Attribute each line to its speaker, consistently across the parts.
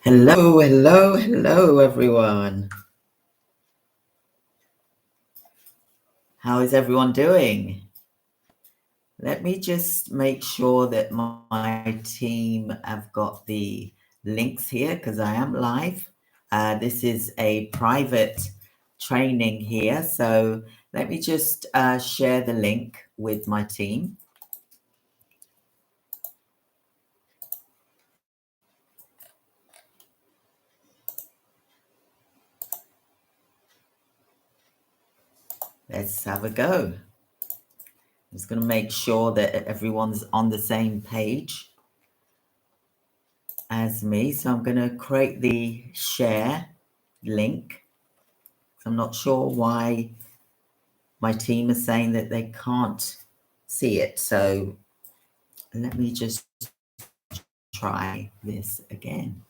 Speaker 1: Hello, hello, hello, everyone. How is everyone doing? Let me just make sure that my team have got the links here because I am live. This is a private training here, so let me just share the link with my team. Let's have a go. I'm just going to make sure that everyone's on the same page as me. So I'm going to create the share link. I'm not sure why my team is saying that they can't see it. So let me just try this again.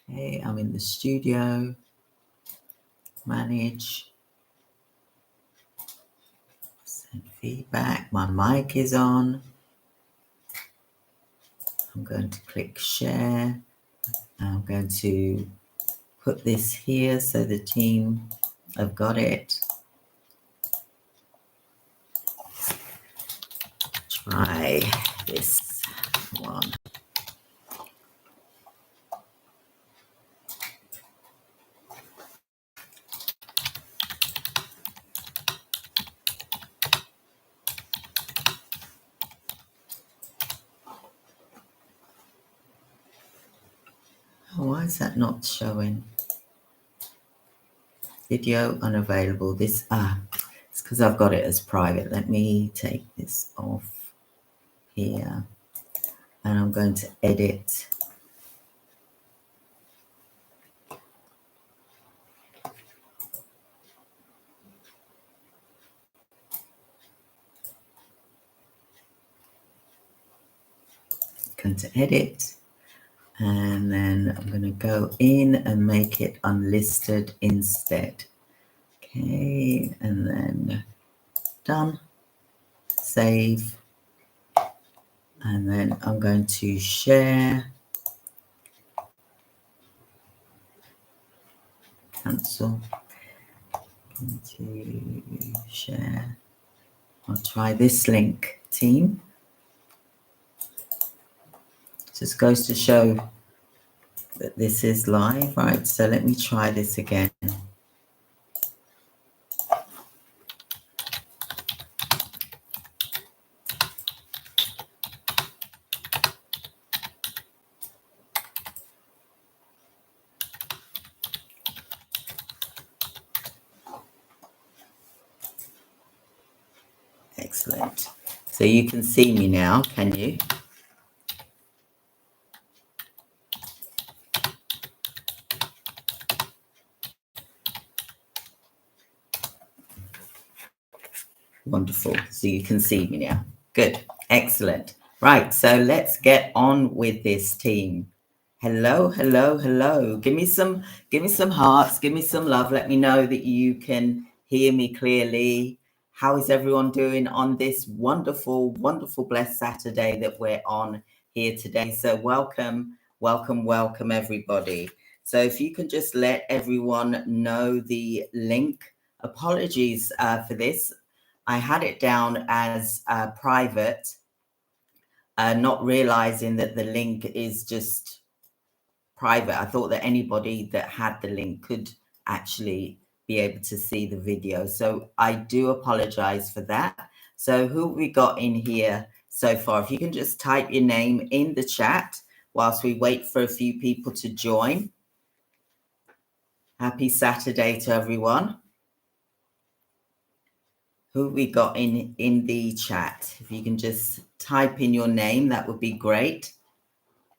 Speaker 1: Okay, I'm in the studio, manage, send feedback. My mic is on. I'm going to click share. I'm going to put this here so the team have got it. Try this one. Why is that not showing? Video unavailable. It's because I've got it as private. Let me take this off here and I'm going to edit. Going to edit and then I'm going to go in and make it unlisted instead. Okay, and then done, save, and then I'm going to share, cancel, to share. I'll try this link, team. Just goes to show that this is live, right? So let me try this again. Excellent. So you can see me now, can you? Wonderful. So you can see me now. Good. Excellent. Right. So let's get on with this, team. Hello, hello, hello. Give me some hearts. Give me some love. Let me know that you can hear me clearly. How is everyone doing on this wonderful, wonderful, blessed Saturday that we're on here today? So welcome, welcome, welcome, everybody. So if you can just let everyone know the link. Apologies for this. I had it down as private, not realizing that the link is just private. I thought that anybody that had the link could actually be able to see the video. So I do apologize for that. So who we got in here so far? If you can just type your name in the chat whilst we wait for a few people to join. Happy Saturday to everyone. Who we got in the chat? If you can just type in your name, that would be great.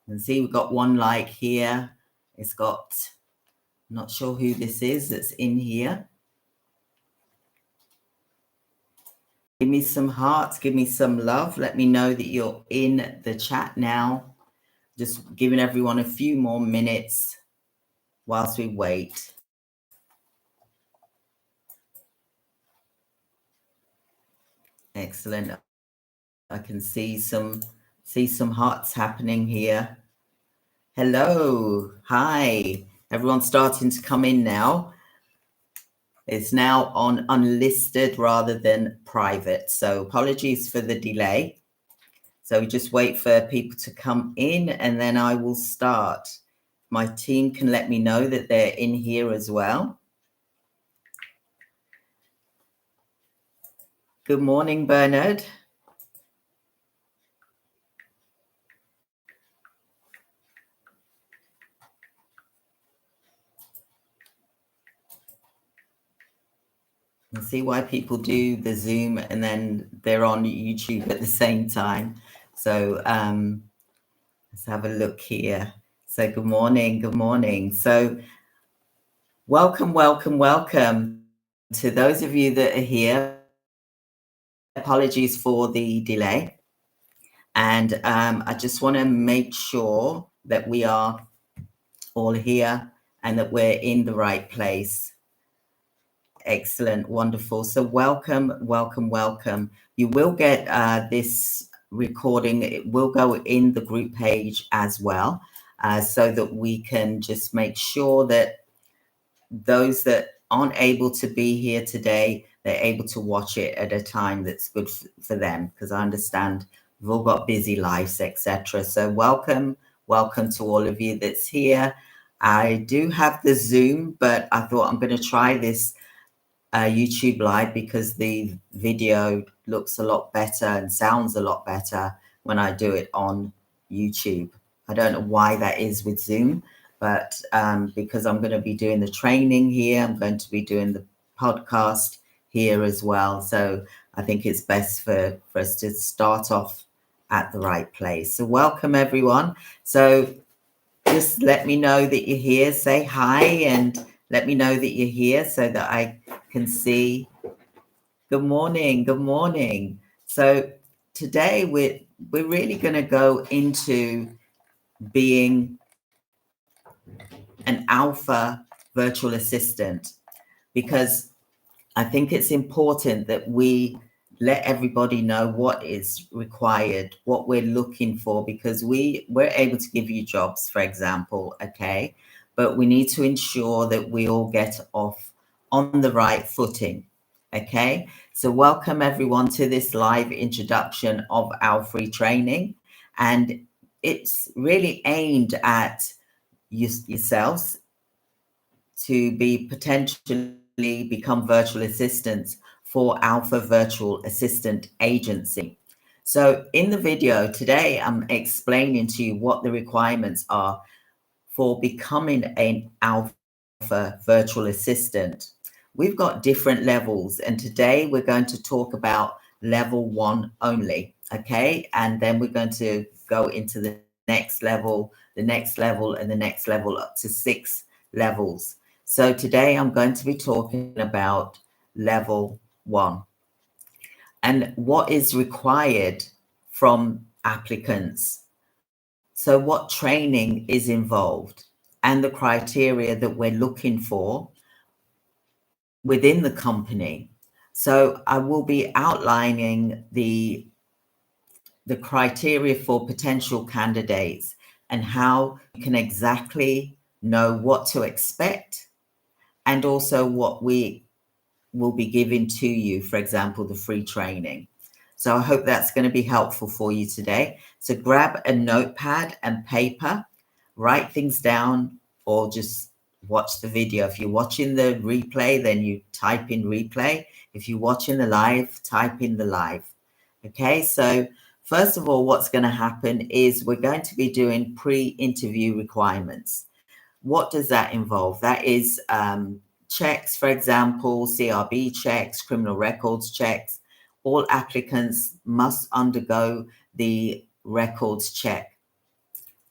Speaker 1: And see, we've got one like here. It's got, not sure who this is that's in here. Give me some hearts, give me some love. Let me know that you're in the chat now. Just giving everyone a few more minutes whilst we wait. Excellent. I can see some hearts happening here. Hello. Hi. Everyone's starting to come in now. It's now on unlisted rather than private. So apologies for the delay. So we just wait for people to come in and then I will start. My team can let me know that they're in here as well. Good morning, Bernard. I see why people do the Zoom and then they're on YouTube at the same time. So let's have a look here. So good morning, good morning. So welcome to those of you that are here. Apologies for the delay. And I just want to make sure that we are all here and that we're in the right place. Excellent, wonderful. So welcome. You will get this recording. It will go in the group page as well, so that we can just make sure that those that aren't able to be here today, they're able to watch it at a time that's good for them, because I understand we've all got busy lives, etc. So welcome to all of you that's here. I do have the Zoom, but I thought I'm going to try this YouTube live because the video looks a lot better and sounds a lot better when I do it on YouTube. I don't know why that is with Zoom, but because I'm going to be doing the training here, I'm going to be doing the podcast here as well. So I think it's best for us to start off at the right place. So welcome everyone. So just let me know that you're here, say hi and let me know that you're here so that I can see. Good morning. So today we're really going to go into being an alpha virtual assistant, because I think it's important that we let everybody know what is required, what we're looking for, because we're able to give you jobs, for example, okay? But we need to ensure that we all get off on the right footing, okay? So welcome everyone to this live introduction of our free training. And it's really aimed at yourselves to be potentially become virtual assistants for Alpha Virtual Assistant Agency. So in the video today, I'm explaining to you what the requirements are for becoming an Alpha Virtual Assistant. We've got different levels, and today we're going to talk about level 1 only, okay? And then we're going to go into the next level, and the next level up to 6 levels. So today I'm going to be talking about level 1 and what is required from applicants. So what training is involved and the criteria that we're looking for within the company. So I will be outlining the criteria for potential candidates and how you can exactly know what to expect, and also what we will be giving to you, for example, the free training. So I hope that's going to be helpful for you today. So grab a notepad and paper, write things down, or just watch the video. If you're watching the replay, then you type in replay. If you're watching the live, type in the live. Okay, so first of all, what's going to happen is we're going to be doing pre-interview requirements. What does that involve? That is checks, for example, CRB checks, criminal records checks. All applicants must undergo the records check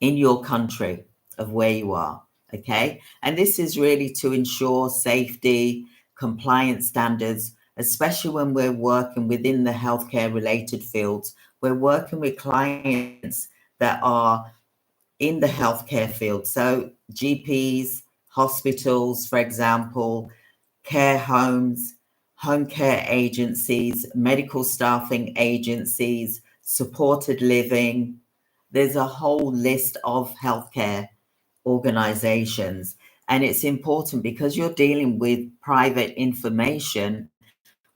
Speaker 1: in your country of where you are, okay? And this is really to ensure safety, compliance standards, especially when we're working within the healthcare related fields. We're working with clients that are in the healthcare field. So GPs, hospitals, for example, care homes, home care agencies, medical staffing agencies, supported living, there's a whole list of healthcare organizations. And it's important because you're dealing with private information.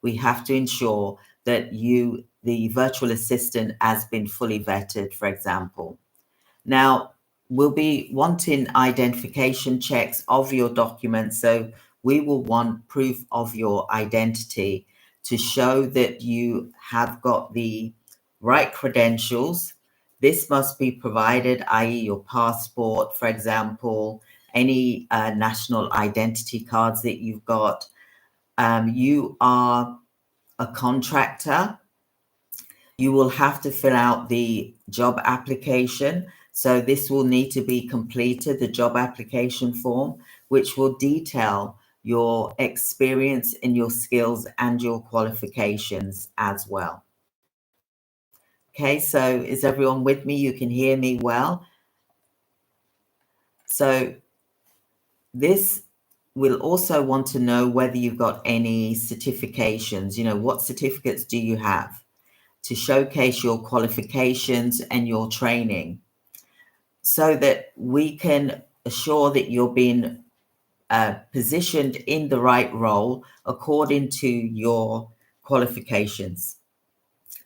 Speaker 1: We have to ensure that the virtual assistant has been fully vetted, for example. Now, we'll be wanting identification checks of your documents. So we will want proof of your identity to show that you have got the right credentials. This must be provided, i.e. your passport, for example, any national identity cards that you've got. You are a contractor. You will have to fill out the job application. So this will need to be completed, the job application form, which will detail your experience and your skills and your qualifications as well. Okay, so is everyone with me? You can hear me well. So this will also want to know whether you've got any certifications. You know, what certificates do you have to showcase your qualifications and your training, so that we can assure that you're being positioned in the right role according to your qualifications.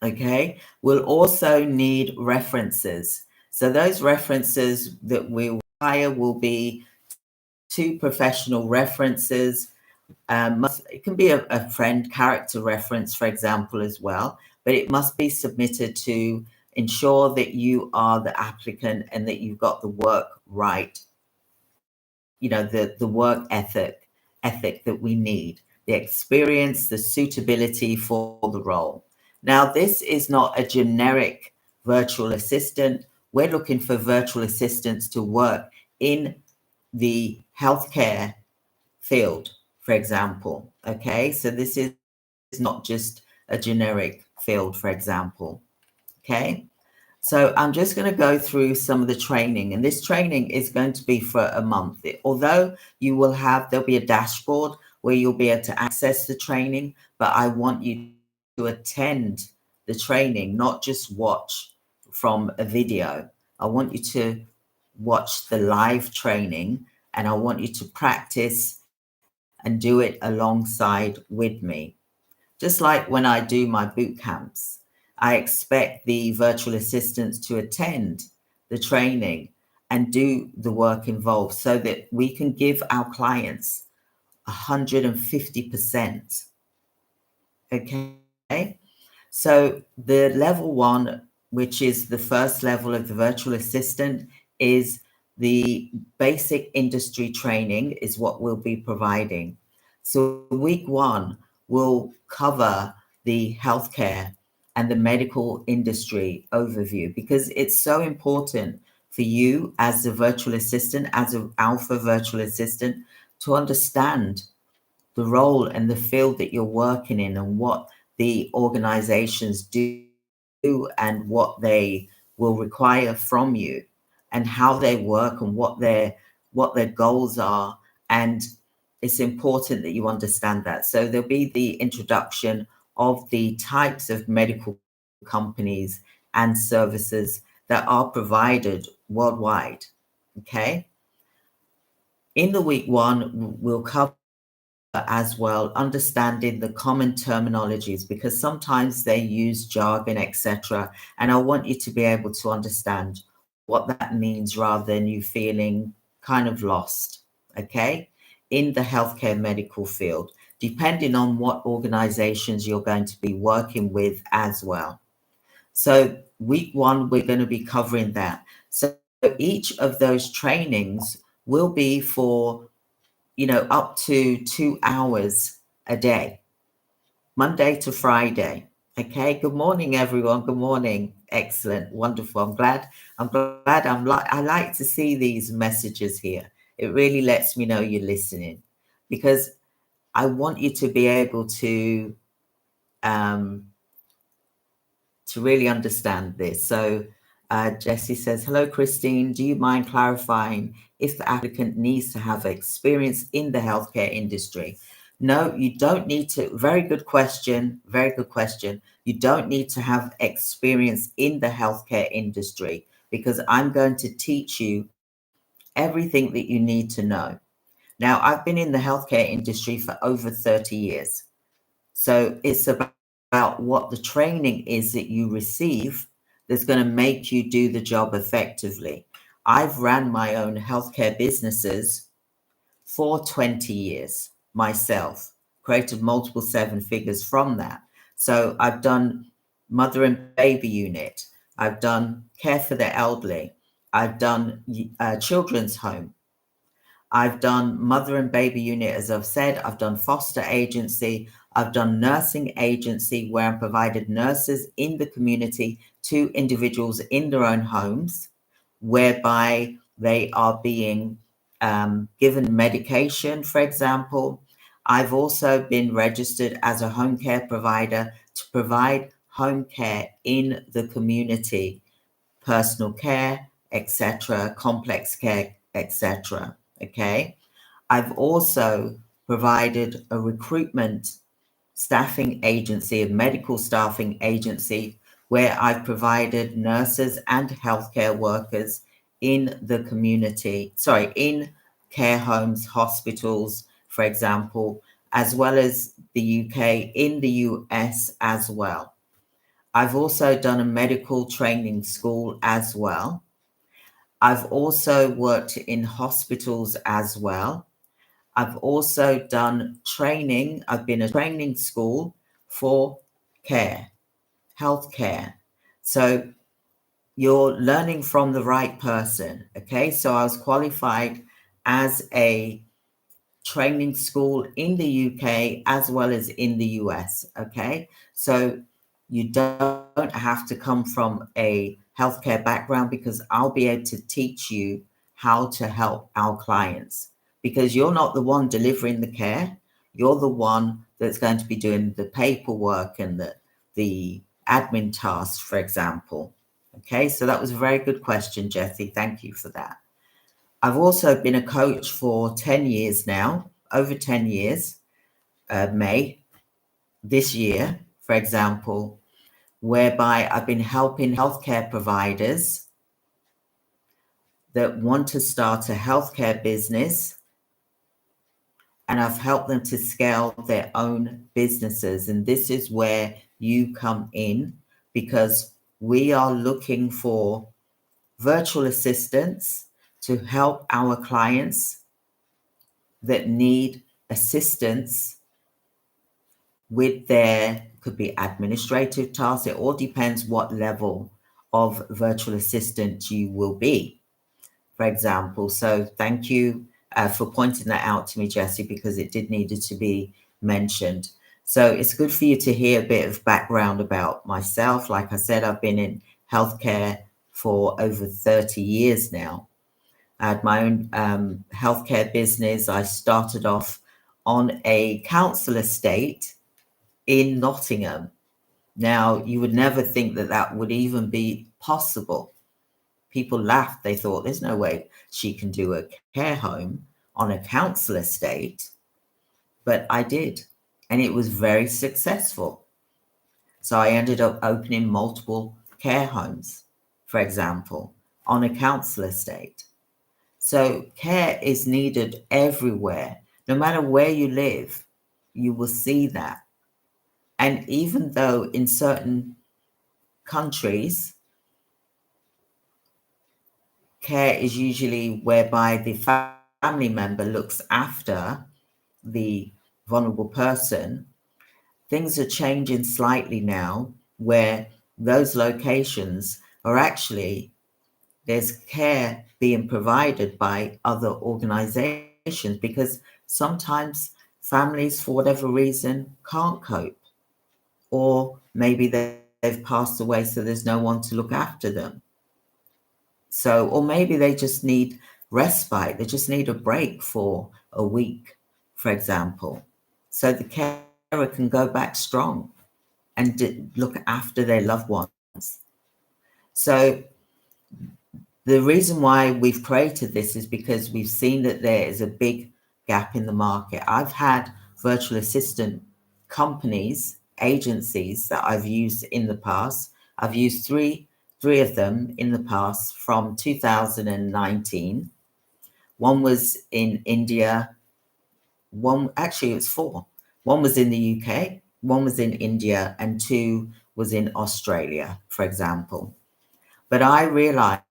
Speaker 1: Okay, we'll also need references. So those references that we require will be 2 professional references. It can be a friend character reference, for example, as well, but it must be submitted to ensure that you are the applicant and that you've got the work right. You know, the work ethic that we need, the experience, the suitability for the role. Now, this is not a generic virtual assistant. We're looking for virtual assistants to work in the healthcare field, for example. Okay, so this is not just a generic field, for example. Okay, so I'm just going to go through some of the training, and this training is going to be for a month. Although there'll be a dashboard where you'll be able to access the training, but I want you to attend the training, not just watch from a video. I want you to watch the live training, and I want you to practice and do it alongside with me. Just like when I do my boot camps, I expect the virtual assistants to attend the training and do the work involved so that we can give our clients 150%. Okay. So the level 1, which is the first level of the virtual assistant, is the basic industry training is what we'll be providing. So week 1 will cover the healthcare and the medical industry overview, because it's so important for you as a virtual assistant, as an alpha virtual assistant, to understand the role and the field that you're working in and what the organizations do and what they will require from you and how they work and what their goals are. And it's important that you understand that. So there'll be the introduction of the types of medical companies and services that are provided worldwide. Okay. In the week 1, we'll cover as well understanding the common terminologies, because sometimes they use jargon, etc. And I want you to be able to understand what that means rather than you feeling kind of lost, okay, in the healthcare medical field, depending on what organizations you're going to be working with as well. So week 1, we're going to be covering that. So each of those trainings will be for, you know, up to 2 hours a day, Monday to Friday. Okay. Good morning, everyone. Good morning. Excellent. Wonderful. I like to see these messages here. It really lets me know you're listening, because I want you to be able to really understand this. So Jessie says, hello, Christine. Do you mind clarifying if the applicant needs to have experience in the healthcare industry? No, you don't need to. Very good question. Very good question. You don't need to have experience in the healthcare industry. because I'm going to teach you everything that you need to know. Now, I've been in the healthcare industry for over 30 years. So it's about what the training is that you receive that's going to make you do the job effectively. I've ran my own healthcare businesses for 20 years myself, created multiple seven figures from that. So I've done mother and baby unit. I've done care for the elderly. I've done children's home. I've done mother and baby unit, as I've said. I've done foster agency. I've done nursing agency, where I provided nurses in the community to individuals in their own homes, whereby they are being given medication, for example. I've also been registered as a home care provider to provide home care in the community, personal care, etc., complex care, etc. Okay. I've also provided a recruitment staffing agency, a medical staffing agency, where I've provided nurses and healthcare workers in the community, in care homes, hospitals, for example, as well as the UK, in the US as well. I've also done a medical training school as well. I've also worked in hospitals as well. I've also done training. I've been a training school for care, healthcare. So you're learning from the right person. Okay. So I was qualified as a training school in the UK as well as in the US. Okay. So you don't have to come from a healthcare background, because I'll be able to teach you how to help our clients, because you're not the one delivering the care. You're the one that's going to be doing the paperwork and the admin tasks, for example. Okay, so that was a very good question, Jessie. Thank you for that. I've also been a coach for 10 years now, over 10 years, May this year, for example, whereby I've been helping healthcare providers that want to start a healthcare business, and I've helped them to scale their own businesses. And this is where you come in, because we are looking for virtual assistants to help our clients that need assistance with their, could be administrative tasks. It all depends what level of virtual assistant you will be, for example. So thank you for pointing that out to me, Jessie, because it did needed to be mentioned. So it's good for you to hear a bit of background about myself. Like I said, I've been in healthcare for over 30 years now. I had my own healthcare business. I started off on a council estate in Nottingham. Now, you would never think that that would even be possible. People laughed. They thought, there's no way she can do a care home on a council estate. But I did, and it was very successful. So I ended up opening multiple care homes, for example, on a council estate. So care is needed everywhere. No matter where you live, you will see that. And even though in certain countries, care is usually whereby the family member looks after the vulnerable person, things are changing slightly now, where those locations are actually, there's care being provided by other organizations, because sometimes families, for whatever reason, can't cope, or maybe they've passed away, so there's no one to look after them. So, or maybe they just need respite, they just need a break for a week, for example, so the carer can go back strong and look after their loved ones. So the reason why we've created this is because we've seen that there is a big gap in the market. I've had virtual assistant companies, agencies that I've used in the past. I've used 3 three of them in the past from 2019. One was in India. Actually, it was four. One was in the UK, one was in India, and two was in Australia, for example. But I realized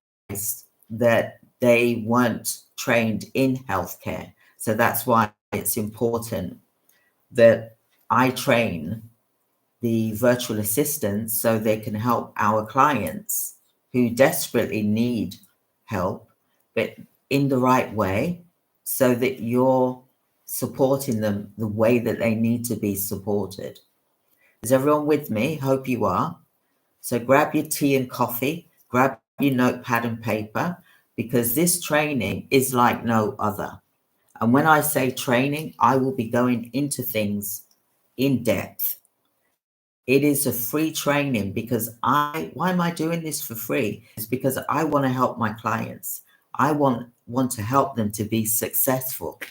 Speaker 1: that they weren't trained in healthcare. So that's why it's important that I train the virtual assistants so they can help our clients who desperately need help, but in the right way, so that you're supporting them the way that they need to be supported. Is everyone with me? Hope you are. So grab your tea and coffee, grab your notepad and paper, because this training is like no other. And when I say training, I will be going into things in depth. It is a free training because why am I doing this for free? It's because I want to help my clients. I want to help them to be successful.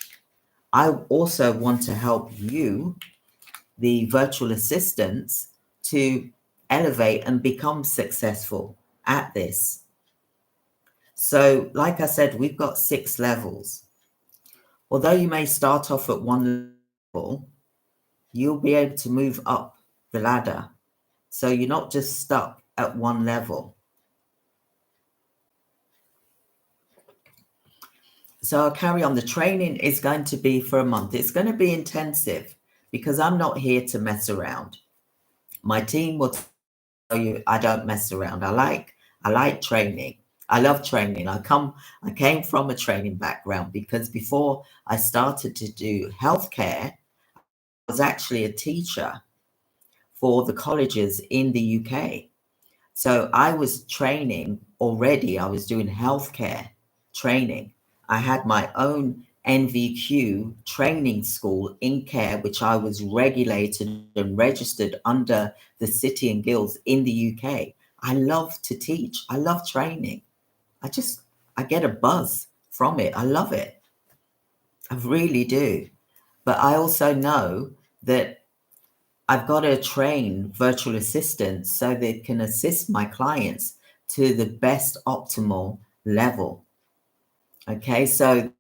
Speaker 1: I also want to help you, the virtual assistants, to elevate and become successful at this. So, like I said, we've got 6 levels. Although you may start off at one level, you'll be able to move up the ladder. So you're not just stuck at one level. So I'll carry on. The training is going to be for a month. It's going to be intensive because I'm not here to mess around. My team will tell you I don't mess around. I like training. I love training. I came from a training background because before I started to do healthcare, I was actually a teacher for the colleges in the UK. So I was training already. I was doing healthcare training. I had my own NVQ training school in care, which I was regulated and registered under the City and Guilds in the UK. I love to teach. I love training. I get a buzz from it. I love it. I really do. But I also know that I've got to train virtual assistants so they can assist my clients to the best optimal level. Okay, so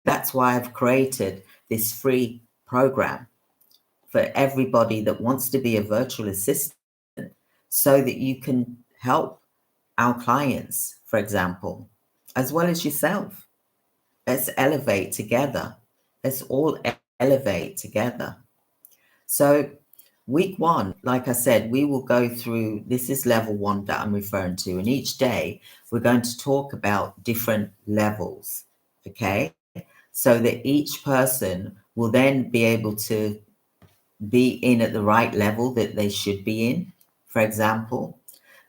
Speaker 1: that's why I've created this free program for everybody that wants to be a virtual assistant so that you can help our clients, for example, as well as yourself. Let's elevate together. Let's all elevate together. So week 1, like I said, we will go through, this is level 1 that I'm referring to, and each day we're going to talk about different levels, okay? So that each person will then be able to be in at the right level that they should be in, for example.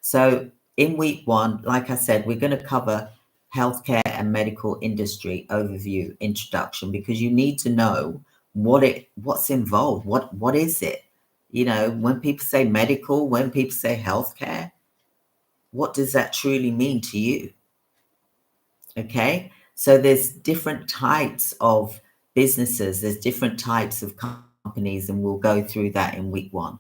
Speaker 1: So in week 1, like I said, we're going to cover healthcare and medical industry overview, introduction, because you need to know what's involved. What is it? You know, when people say medical, when people say healthcare, what does that truly mean to you? Okay, so there's different types of businesses, there's different types of companies, and we'll go through that in week 1.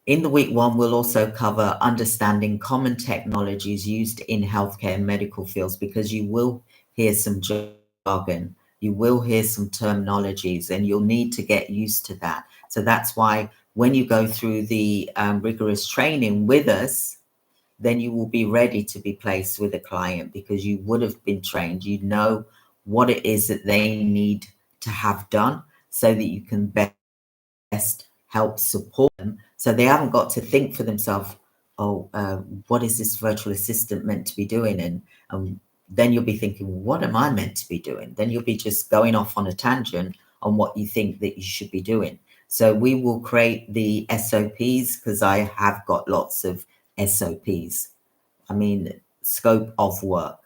Speaker 1: In the week 1, we'll also cover understanding common technologies used in healthcare and medical fields, because you will hear some jargon, you will hear some terminologies, and you'll need to get used to that. So that's why when you go through the rigorous training with us, then you will be ready to be placed with a client because you would have been trained. You know what it is that they need to have done so that you can best help support them. So they haven't got to think for themselves, what is this virtual assistant meant to be doing? And then you'll be thinking, well, what am I meant to be doing? Then you'll be just going off on a tangent on what you think that you should be doing. So we will create the SOPs because I have got lots of SOPs. I mean, scope of work,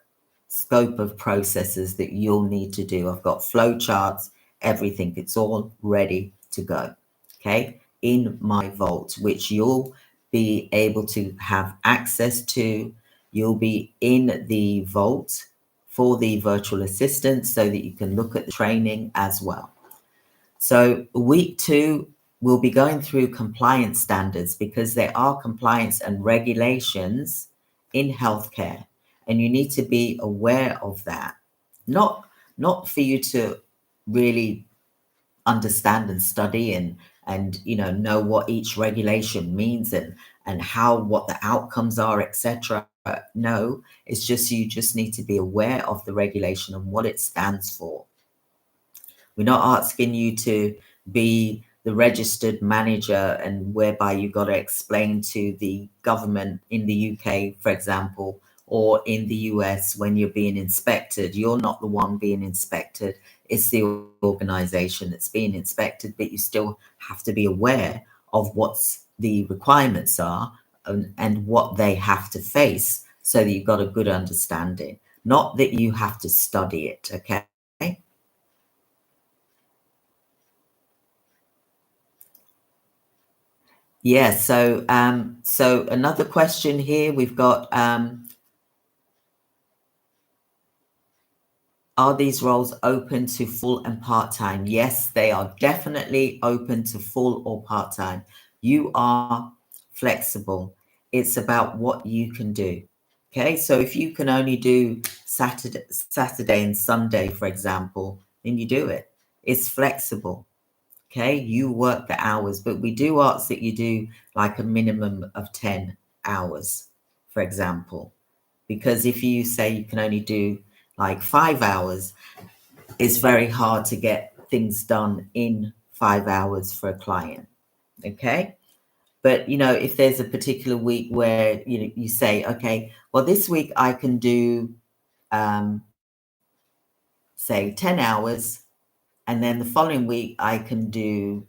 Speaker 1: scope of processes that you'll need to do. I've got flow charts, everything. It's all ready to go. Okay, in my vault, which you'll be able to have access to. You'll be in the vault for the virtual assistant so that you can look at the training as well. So week 2, we'll be going through compliance standards because there are compliance and regulations in healthcare, and you need to be aware of that. Not for you to really understand and study and know what each regulation means and how what the outcomes are, etc. No, it's just you just need to be aware of the regulation and what it stands for. We're not asking you to be the registered manager and whereby you got to explain to the government in the UK, for example, or in the US when you're being inspected. You're not the one being inspected. It's the organization that's being inspected, but you still have to be aware of what's the requirements are and what they have to face so that you've got a good understanding. Not that you have to study it, okay? Yeah, so another question here we've got, are these roles open to full and part-time? Yes, they are definitely open to full or part-time. You are flexible. It's about what you can do. Okay, so if you can only do Saturday and Sunday, for example, then you do it. It's flexible. Okay, you work the hours, but we do ask that you do like a minimum of 10 hours, for example, because if you say you can only do like 5 hours, it's very hard to get things done in 5 hours for a client. Okay, but if there's a particular week where you say, okay, well, this week I can do say 10 hours, and then the following week I can do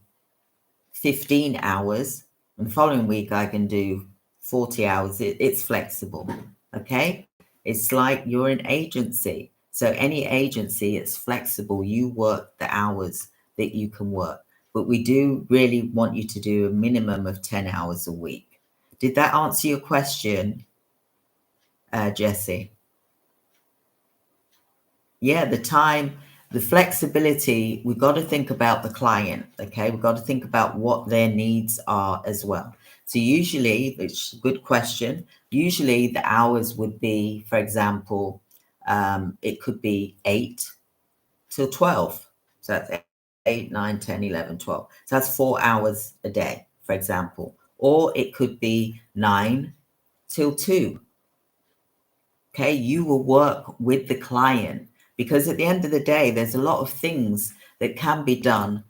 Speaker 1: 15 hours, and the following week I can do 40 hours. It's flexible. Okay, it's like you're an agency. So any agency, it's flexible. You work the hours that you can work, but we do really want you to do a minimum of 10 hours a week. Did that answer your question, Jesse? Yeah, the flexibility, we've got to think about the client, okay? We've got to think about what their needs are as well. So usually, it's a good question, usually the hours would be, for example, it could be 8 till 12. So that's 8, 9, 10, 11, 12. So that's 4 hours a day, for example. Or it could be 9 till 2. Okay, you will work with the client, because at the end of the day, there's a lot of things that can be done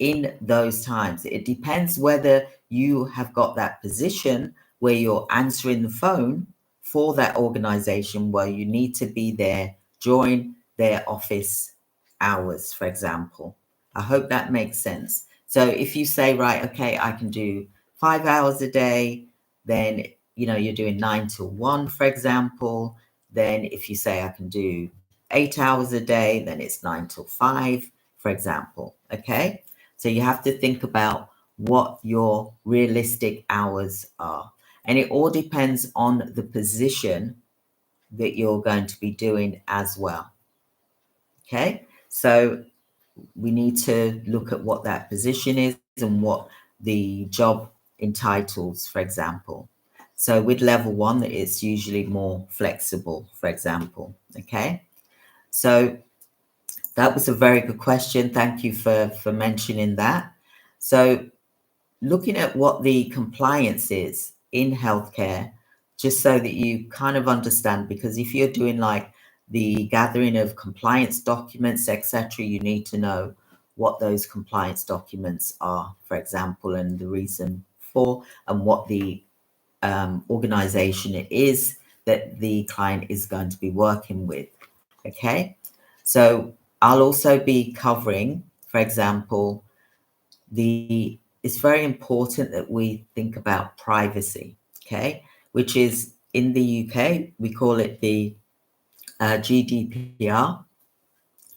Speaker 1: in those times. It depends whether you have got that position where you're answering the phone for that organization where you need to be there during their office hours, for example. I hope that makes sense. So if you say, right, okay, I can do 5 hours a day, then you're doing 9 till 1, for example. Then if you say I can do 8 hours a day, then it's 9 till 5, for example. Okay, so you have to think about what your realistic hours are, and it all depends on the position that you're going to be doing as well. Okay, so we need to look at what that position is and what the job entitles, for example. So with level 1, it's usually more flexible, for example. Okay, so that was a very good question. Thank you for mentioning that. So looking at what the compliance is in healthcare, just so that you kind of understand, because if you're doing like the gathering of compliance documents, etc., you need to know what those compliance documents are, for example, and the reason for, and what the organization it is that the client is going to be working with. Okay, so I'll also be covering, for example, it's very important that we think about privacy, okay, which is in the UK, we call it the GDPR,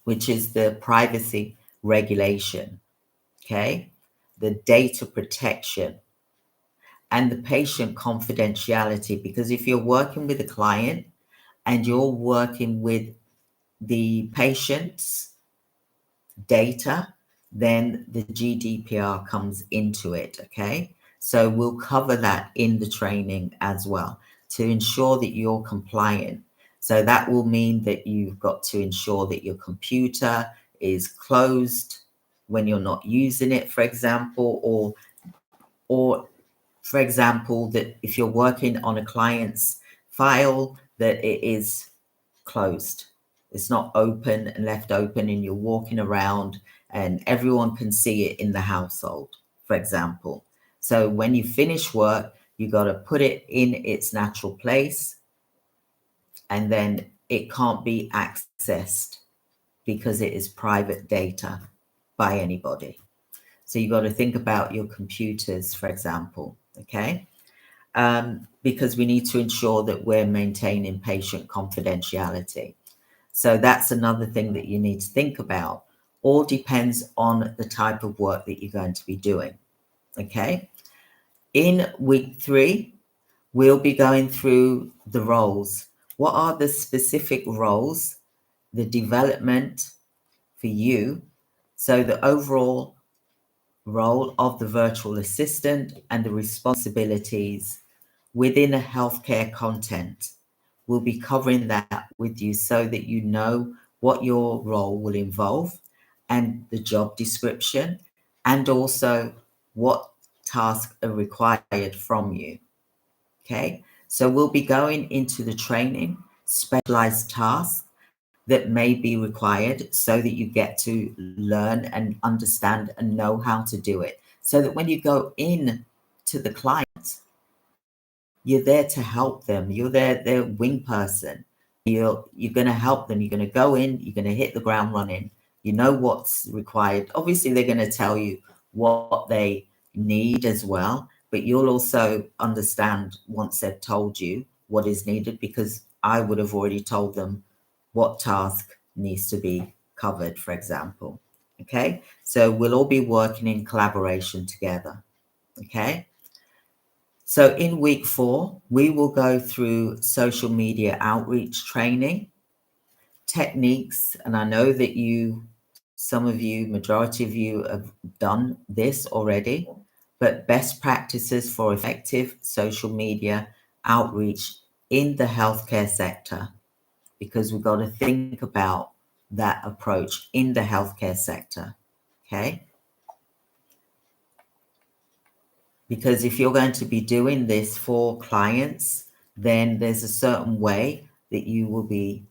Speaker 1: which is the privacy regulation, okay, the data protection and the patient confidentiality. Because if you're working with a client and you're working with the patient's data, then the GDPR comes into it, okay? So we'll cover that in the training as well to ensure that you're compliant. So that will mean that you've got to ensure that your computer is closed when you're not using it, for example, or for example, that if you're working on a client's file, that it is closed. It's not open and left open and you're walking around and everyone can see it in the household, for example. So when you finish work, you got to put it in its natural place, and then it can't be accessed because it is private data by anybody. So you got to think about your computers, for example, okay? Because we need to ensure that we're maintaining patient confidentiality. So that's another thing that you need to think about. All depends on the type of work that you're going to be doing, okay? In week 3, we'll be going through the roles. What are the specific roles, the development for you? So the overall role of the virtual assistant and the responsibilities within a healthcare content. We'll be covering that with you so that you know what your role will involve and the job description, and also what tasks are required from you. Okay, so we'll be going into the training, specialized tasks that may be required so that you get to learn and understand and know how to do it. So that when you go in to the client, you're there to help them. You're their wing person. You're going to help them. You're going to go in, you're going to hit the ground running. You know what's required. Obviously, they're going to tell you what they need as well, but you'll also understand once they've told you what is needed, because I would have already told them what task needs to be covered, for example. Okay, so we'll all be working in collaboration together. Okay, so in week 4, we will go through social media outreach training, techniques, and I know that some of you, majority of you have done this already, but best practices for effective social media outreach in the healthcare sector, because we've got to think about that approach in the healthcare sector, okay? Because if you're going to be doing this for clients, then there's a certain way that you will be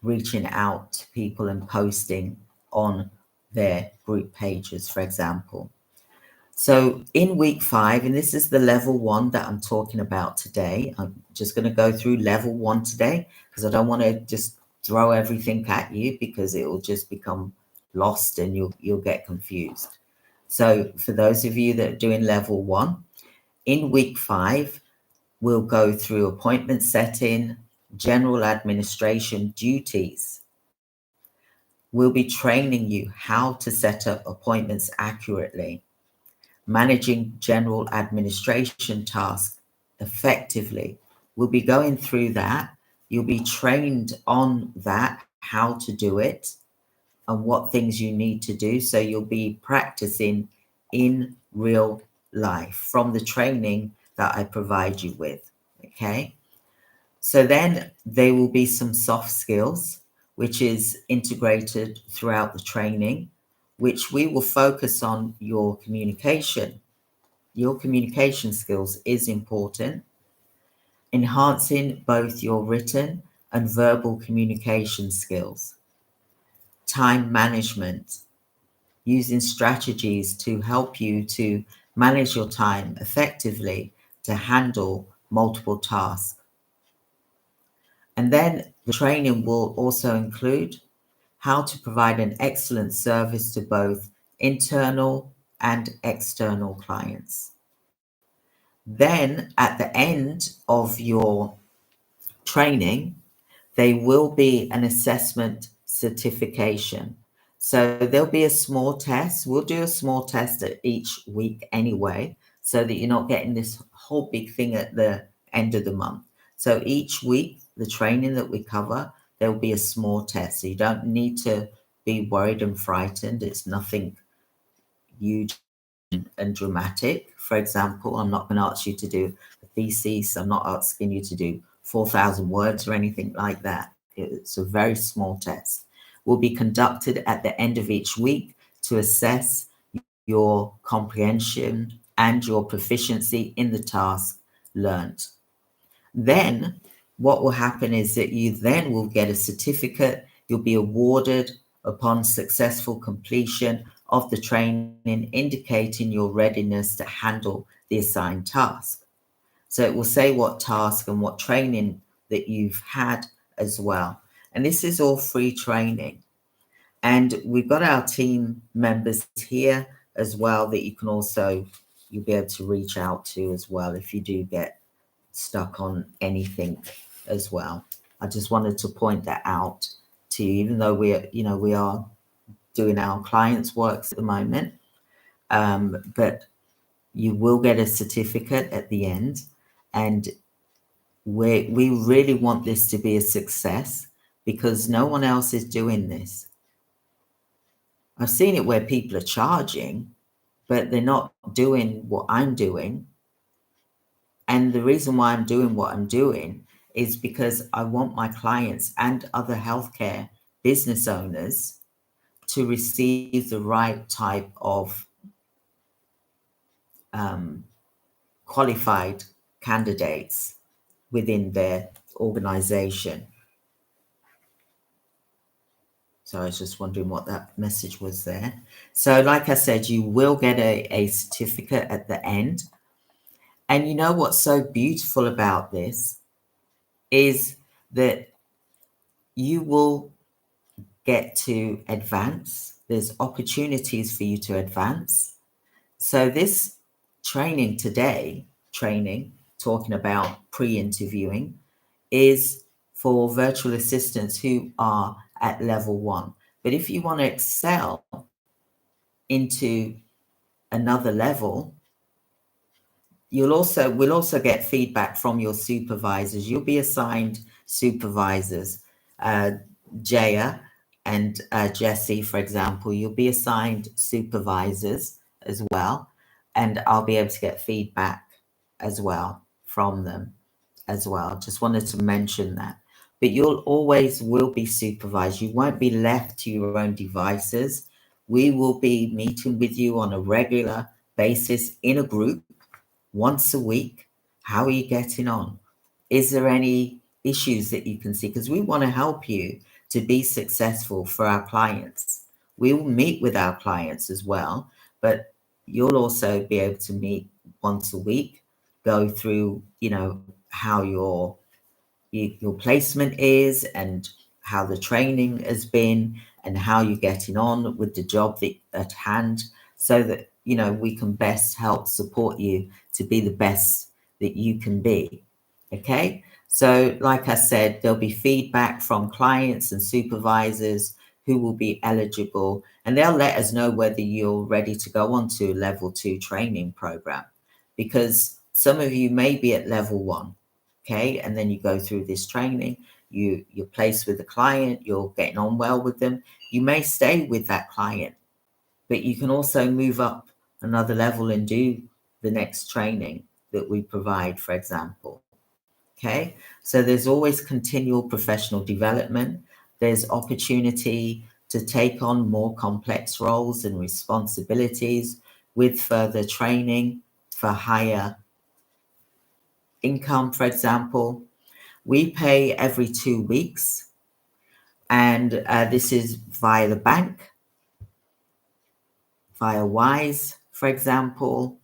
Speaker 1: reaching out to people and posting on their group pages, for example. So in week 5, and this is the level 1 that I'm talking about today. I'm just going to go through level 1 today because I don't want to just throw everything at you, because it will just become lost and you'll get confused. So for those of you that are doing level 1, in week 5, we'll go through appointment setting, general administration duties. We'll be training you how to set up appointments accurately, managing general administration tasks effectively. We'll be going through that. You'll be trained on that, how to do it, and what things you need to do. So you'll be practicing in real life from the training that I provide you with, okay? So then there will be some soft skills, which is integrated throughout the training, which we will focus on your communication. Your communication skills is important. Enhancing both your written and verbal communication skills. Time management, using strategies to help you to manage your time effectively to handle multiple tasks. And then the training will also include how to provide an excellent service to both internal and external clients. Then at the end of your training, there will be an assessment certification. So there'll be a small test. We'll do a small test at each week anyway, so that you're not getting this whole big thing at the end of the month. So each week, the training that we cover, there will be a small test. So you don't need to be worried and frightened. It's nothing huge and dramatic. For example, I'm not going to ask you to do a thesis. I'm not asking you to do 4,000 words or anything like that. It's a very small test. Will be conducted at the end of each week to assess your comprehension and your proficiency in the task learned. Then what will happen is that you then will get a certificate. You'll be awarded upon successful completion of the training, indicating your readiness to handle the assigned task. So it will say what task and what training that you've had as well. And this is all free training. And we've got our team members here as well that you'll be able to reach out to as well if you do get stuck on anything as well. I just wanted to point that out to you, even though we are doing our clients' works at the moment. But you will get a certificate at the end, and we really want this to be a success because no one else is doing this. I've seen it where people are charging, but they're not doing what I'm doing. And the reason why I'm doing what I'm doing is because I want my clients and other healthcare business owners to receive the right type of qualified candidates within their organization. So I was just wondering what that message was there. So like I said, you will get a certificate at the end. And you know what's so beautiful about this is that you will get to advance. There's opportunities for you to advance. So this training today, talking about pre-interviewing, is for virtual assistants who are at level 1. But if you want to excel into another level, we'll also get feedback from your supervisors. You'll be assigned supervisors. Jaya and Jesse, for example, you'll be assigned supervisors as well, and I'll be able to get feedback as well from them as well. Just wanted to mention that. But you'll always will be supervised. You won't be left to your own devices. We will be meeting with you on a regular basis in a group once a week. How are you getting on? Is there any issues that you can see? Because we want to help you to be successful for our clients. We will meet with our clients as well, but you'll also be able to meet once a week, go through, how your placement is and how the training has been and how you're getting on with the job at hand, so that, we can best help support you to be the best that you can be. Okay. So like I said, there'll be feedback from clients and supervisors who will be eligible, and they'll let us know whether you're ready to go on to level 2 training program, because some of you may be at level 1. Okay. And then you go through this training, you're placed with the client, you're getting on well with them. You may stay with that client, but you can also move up another level and do the next training that we provide, for example. Okay, so there's always continual professional development. There's opportunity to take on more complex roles and responsibilities with further training for higher income, for example. We pay every 2 weeks, and this is via the bank, via Wise, for example.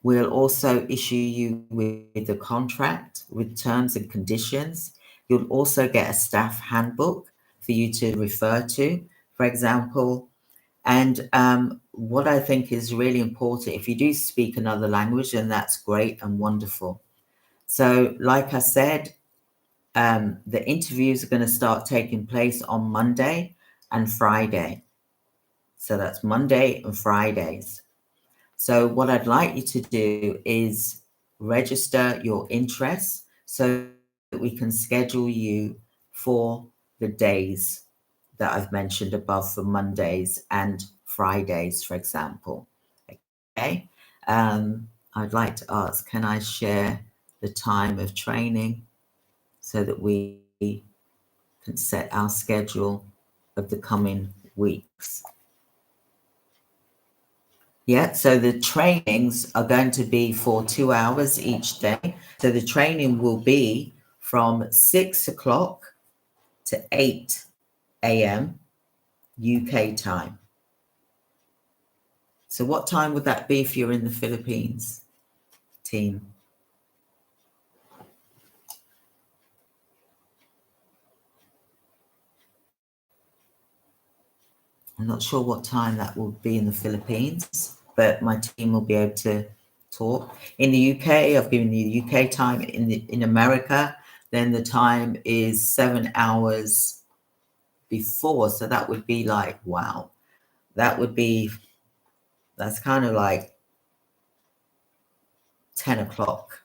Speaker 1: We'll also issue you with a contract with terms and conditions. You'll also get a staff handbook for you to refer to, for example. And what I think is really important, if you do speak another language, then that's great and wonderful. So like I said, the interviews are going to start taking place on Monday and Friday. So that's Monday and Fridays. So what I'd like you to do is register your interest so that we can schedule you for the days that I've mentioned above, for Mondays and Fridays, for example. Okay. I'd like to ask, can I share the time of training so that we can set our schedule of the coming weeks? Yeah, so the trainings are going to be for 2 hours each day. So the training will be from 6 o'clock to 8 a.m. UK time. So what time would that be if you're in the Philippines, team? I'm not sure what time that will be in the Philippines, but my team will be able to talk. In the UK, I've given you the UK time. In America, then the time is 7 hours before. So that would be like, wow, that's kind of like 10 o'clock,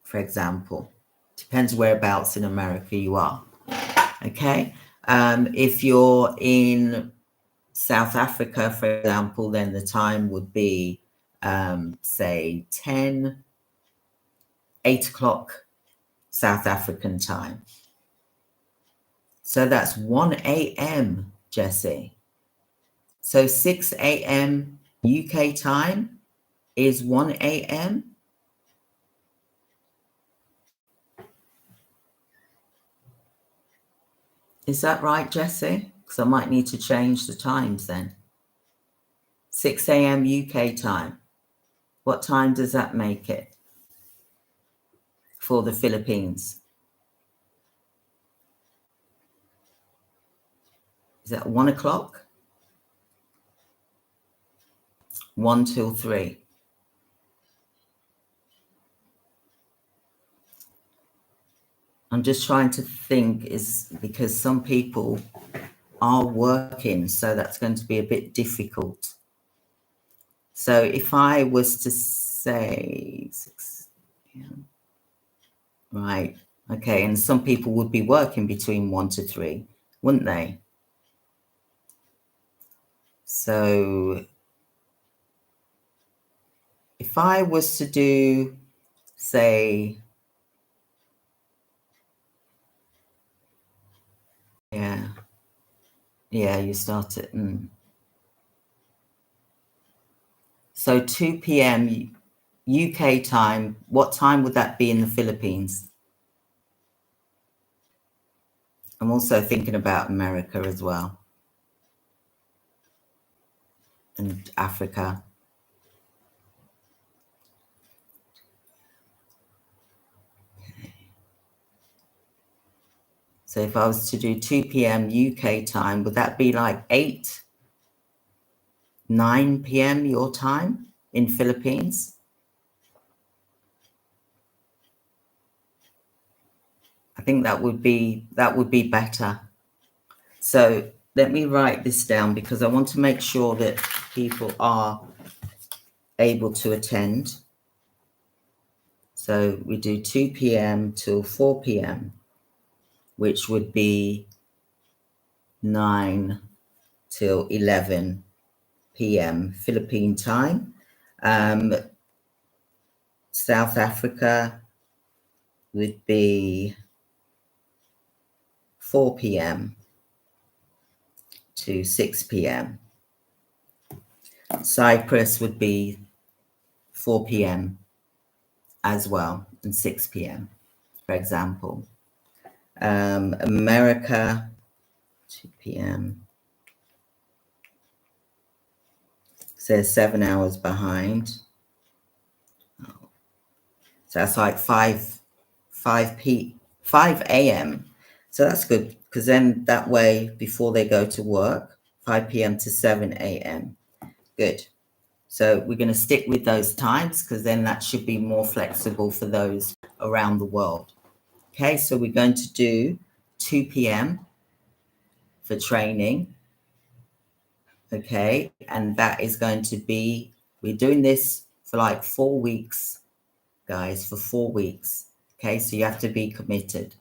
Speaker 1: for example. Depends whereabouts in America you are. Okay. If you're in South Africa, for example, then the time would be, say, 8 o'clock South African time. So that's 1 a.m., Jesse. So 6 a.m. UK time is 1 a.m. Is that right, Jesse? Because I might need to change the times then. 6 a.m. UK time. What time does that make it for the Philippines? Is that 1 o'clock? 1 till 3. I'm just trying to think, is because some people are working, so that's going to be a bit difficult. So if I was to say 6, yeah, right, okay, and some people would be working between 1 to 3, wouldn't they? So if I was to do, say, yeah, you start at, so 2 p.m. UK time, what time would that be in the Philippines? I'm also thinking about America as well, and Africa. So if I was to do 2 p.m. UK time, would that be like 9 p.m. your time in Philippines? I think that would be better. So let me write this down because I want to make sure that people are able to attend. So we do 2 p.m. till 4 p.m., which would be 9 till 11 p.m. Philippine time. South Africa would be 4 p.m. to 6 p.m. Cyprus would be 4 p.m. as well, and 6 p.m., for example. America, 2 p.m. So 7 hours behind. So that's like 5 a.m. So that's good because then that way before they go to work, 5 p.m. to 7 a.m. Good. So we're going to stick with those times because then that should be more flexible for those around the world. Okay, so we're going to do 2 p.m. for training. Okay, and that is going to be, we're doing this for like 4 weeks, guys, for 4 weeks. Okay, so you have to be committed.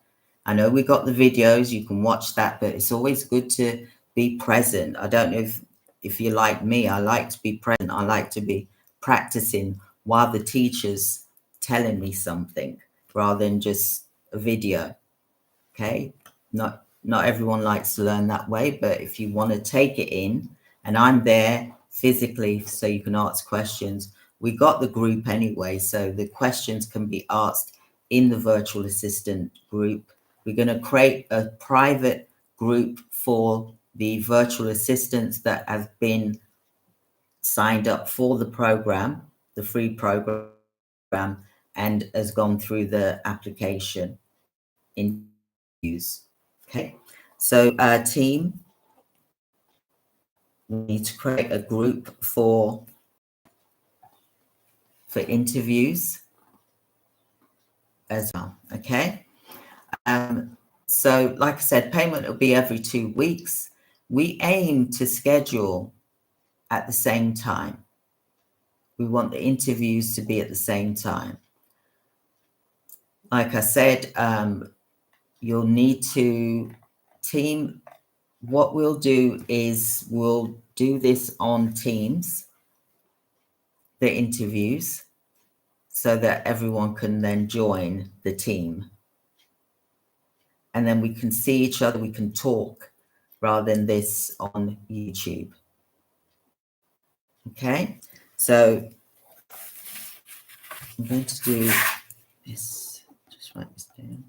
Speaker 1: I know we got the videos, you can watch that, but it's always good to be present. I don't know if you're like me, I like to be present. I like to be practicing while the teacher's telling me something rather than just a video. Okay, not everyone likes to learn that way, but if you want to take it in, and I'm there physically so you can ask questions. We got the group anyway, so the questions can be asked in the virtual assistant group. We're going to create a private group for the virtual assistants that have been signed up for the program, the free program, and has gone through the application interviews. Okay, so team, we need to create a group for interviews as well. Okay, so like I said, payment will be every 2 weeks. We aim to schedule at the same time. We want the interviews to be at the same time. Like I said, you'll need to team. What we'll do is we'll do this on Teams, the interviews, so that everyone can then join the team. And then we can see each other, we can talk rather than this on YouTube. Okay, so I'm going to do this, just write this down.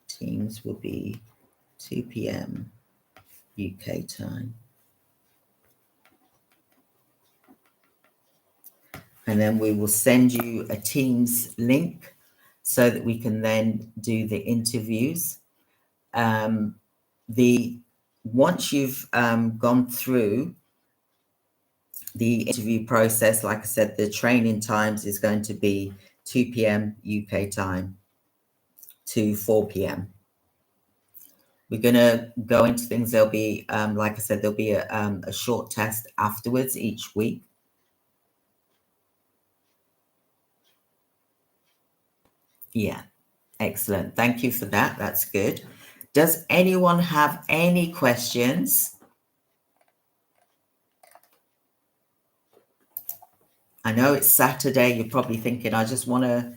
Speaker 1: Teams will be 2 p.m. UK time. And then we will send you a Teams link so that we can then do the interviews. Once you've gone through the interview process, like I said, the training times is going to be 2 p.m. UK time to 4 p.m. We're going to go into things. There'll be, like I said, there'll be a short test afterwards each week. Yeah, excellent. Thank you for that. That's good. Does anyone have any questions? I know it's Saturday. You're probably thinking, I just want to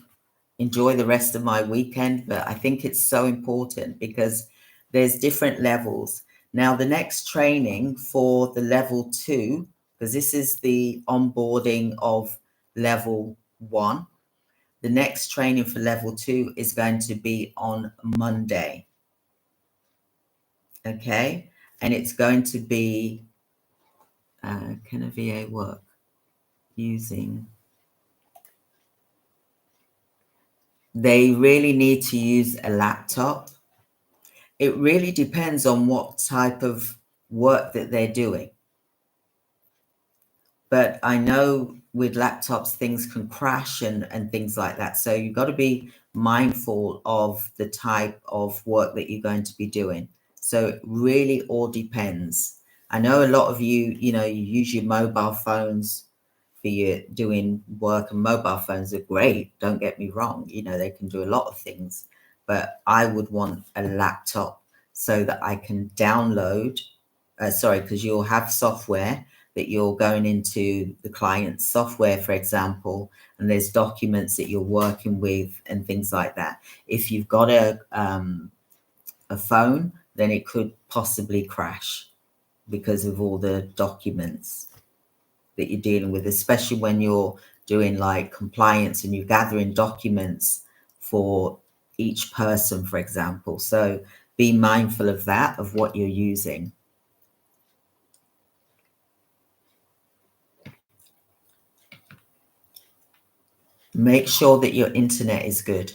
Speaker 1: enjoy the rest of my weekend, but I think it's so important because there's different levels. Now, the next training for the level 2, because this is the onboarding of level 1, the next training for level 2 is going to be on Monday. Okay, and it's going to be, can a VA work using? They really need to use a laptop. It really depends on what type of work that they're doing. But I know with laptops, things can crash and things like that. So you've got to be mindful of the type of work that you're going to be doing. So it really all depends. I know a lot of you, you use your mobile phones for your doing work, and mobile phones are great. Don't get me wrong. They can do a lot of things, but I would want a laptop so that I can download, because you'll have software that you're going into the client's software, for example, and there's documents that you're working with and things like that. If you've got a phone, then it could possibly crash because of all the documents that you're dealing with, especially when you're doing like compliance and you're gathering documents for each person, for example. So be mindful of that, of what you're using. Make sure that your internet is good.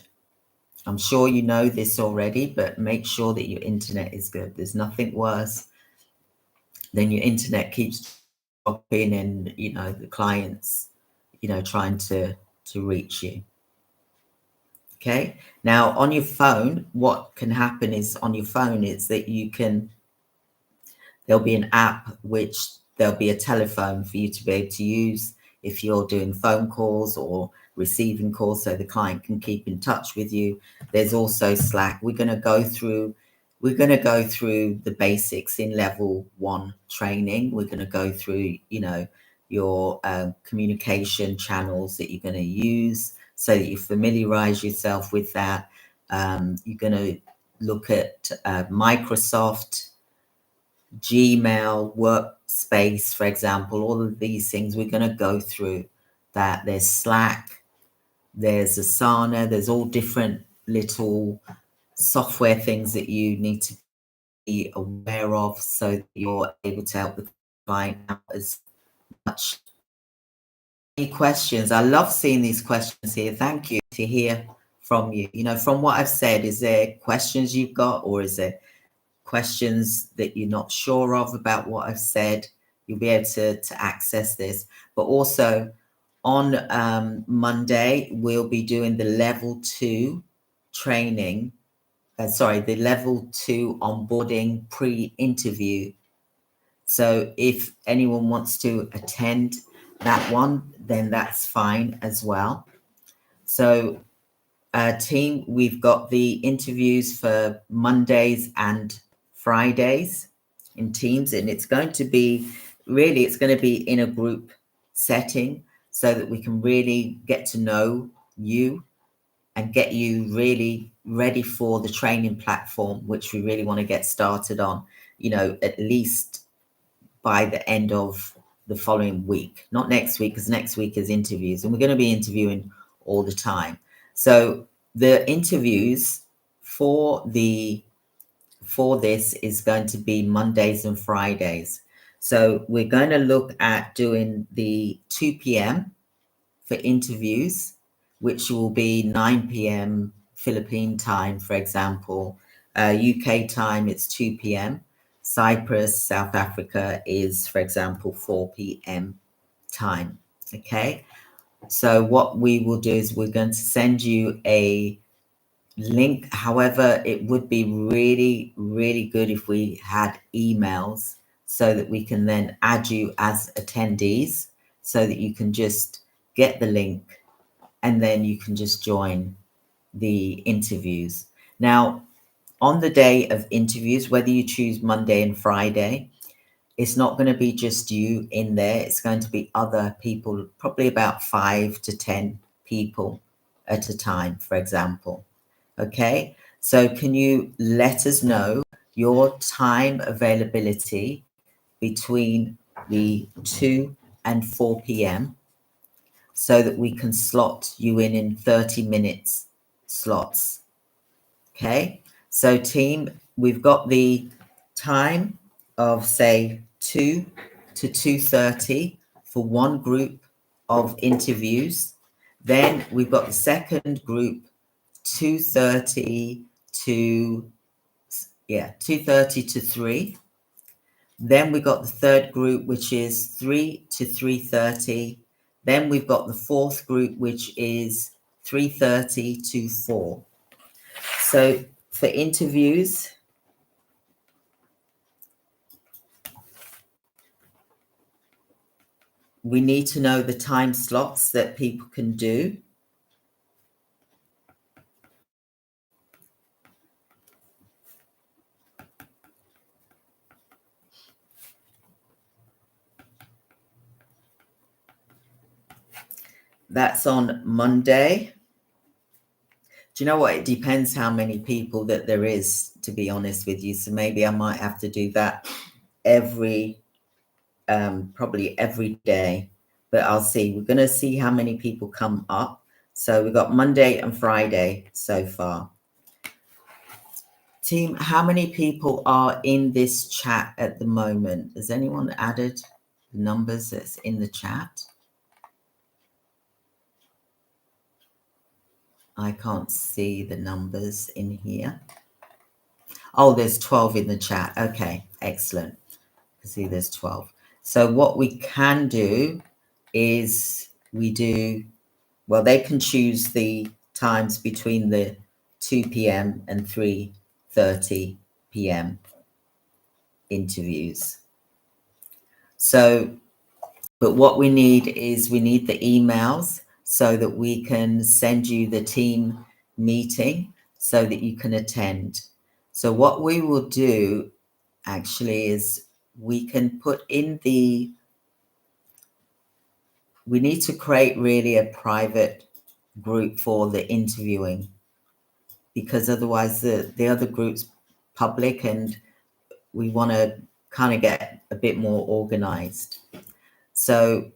Speaker 1: I'm sure you know this already, but make sure that your internet is good. There's nothing worse than your internet keeps dropping and, the clients, trying to reach you. Okay. Now on your phone, what can happen is on your phone is that there'll be an app which there'll be a telephone for you to be able to use if you're doing phone calls or receiving calls, so the client can keep in touch with you. There's also Slack. We're going to go through the basics in level 1 training. We're going to go through, your communication channels that you're going to use so that you familiarize yourself with that. You're going to look at Microsoft, Gmail, Workspace, for example, all of these things. We're going to go through that. There's Slack, there's Asana, there's all different little software things that you need to be aware of so that you're able to help the client out as much. Any questions? I love seeing these questions here. Thank you to hear from you. You know, from what I've said, is there questions you've got, or is there questions that you're not sure of about what I've said? You'll be able to access this. But also on Monday, we'll be doing the level 2 training. The level 2 onboarding pre-interview. So if anyone wants to attend that one, then that's fine as well. So team, we've got the interviews for Mondays and Fridays in Teams, and it's going to be in a group setting so that we can really get to know you and get you really ready for the training platform, which we really want to get started on, you know, at least by the end of the following week, not next week, because next week is interviews and we're going to be interviewing all the time. So the interviews for this is going to be Mondays and Fridays. So we're going to look at doing the 2 p.m. for interviews, which will be 9 p.m. Philippine time, for example. UK time, it's 2 p.m. Cyprus, South Africa is, for example, 4 p.m. time. Okay. So what we will do is we're going to send you a link. However, it would be really, really good if we had emails so that we can then add you as attendees so that you can just get the link and then you can just join the interviews. Now, on the day of interviews, whether you choose Monday and Friday, it's not going to be just you in there. It's going to be other people, probably about 5 to 10 people at a time, for example. Okay, so can you let us know your time availability between the 2 and 4 p.m. so that we can slot you in 30 minutes slots. Okay, so team, we've got the time of say 2 to 2:30 for one group of interviews. Then we've got the second group 2:30 to 3. Then we got the third group, which is 3 to 3:30. Then we've got the fourth group, which is 3:30 to 4. So for interviews, we need to know the time slots that people can do. That's on Monday. Do you know what? It depends how many people that there is, to be honest with you. So maybe I might have to do that probably every day, but I'll see. We're going to see how many people come up. So we've got Monday and Friday so far. Team, how many people are in this chat at the moment? Has anyone added the numbers that's in the chat? I can't see the numbers in here. Oh, there's 12 in the chat. Okay, excellent. I see there's 12. So what we can do is they can choose the times between the 2 p.m. and 3:30 p.m. interviews. So, but what we need the emails so that we can send you the team meeting so that you can attend. So what we will do actually is we can put in the we need to create really a private group for the interviewing, because otherwise the other group's public, and we want to kind of get a bit more organized. So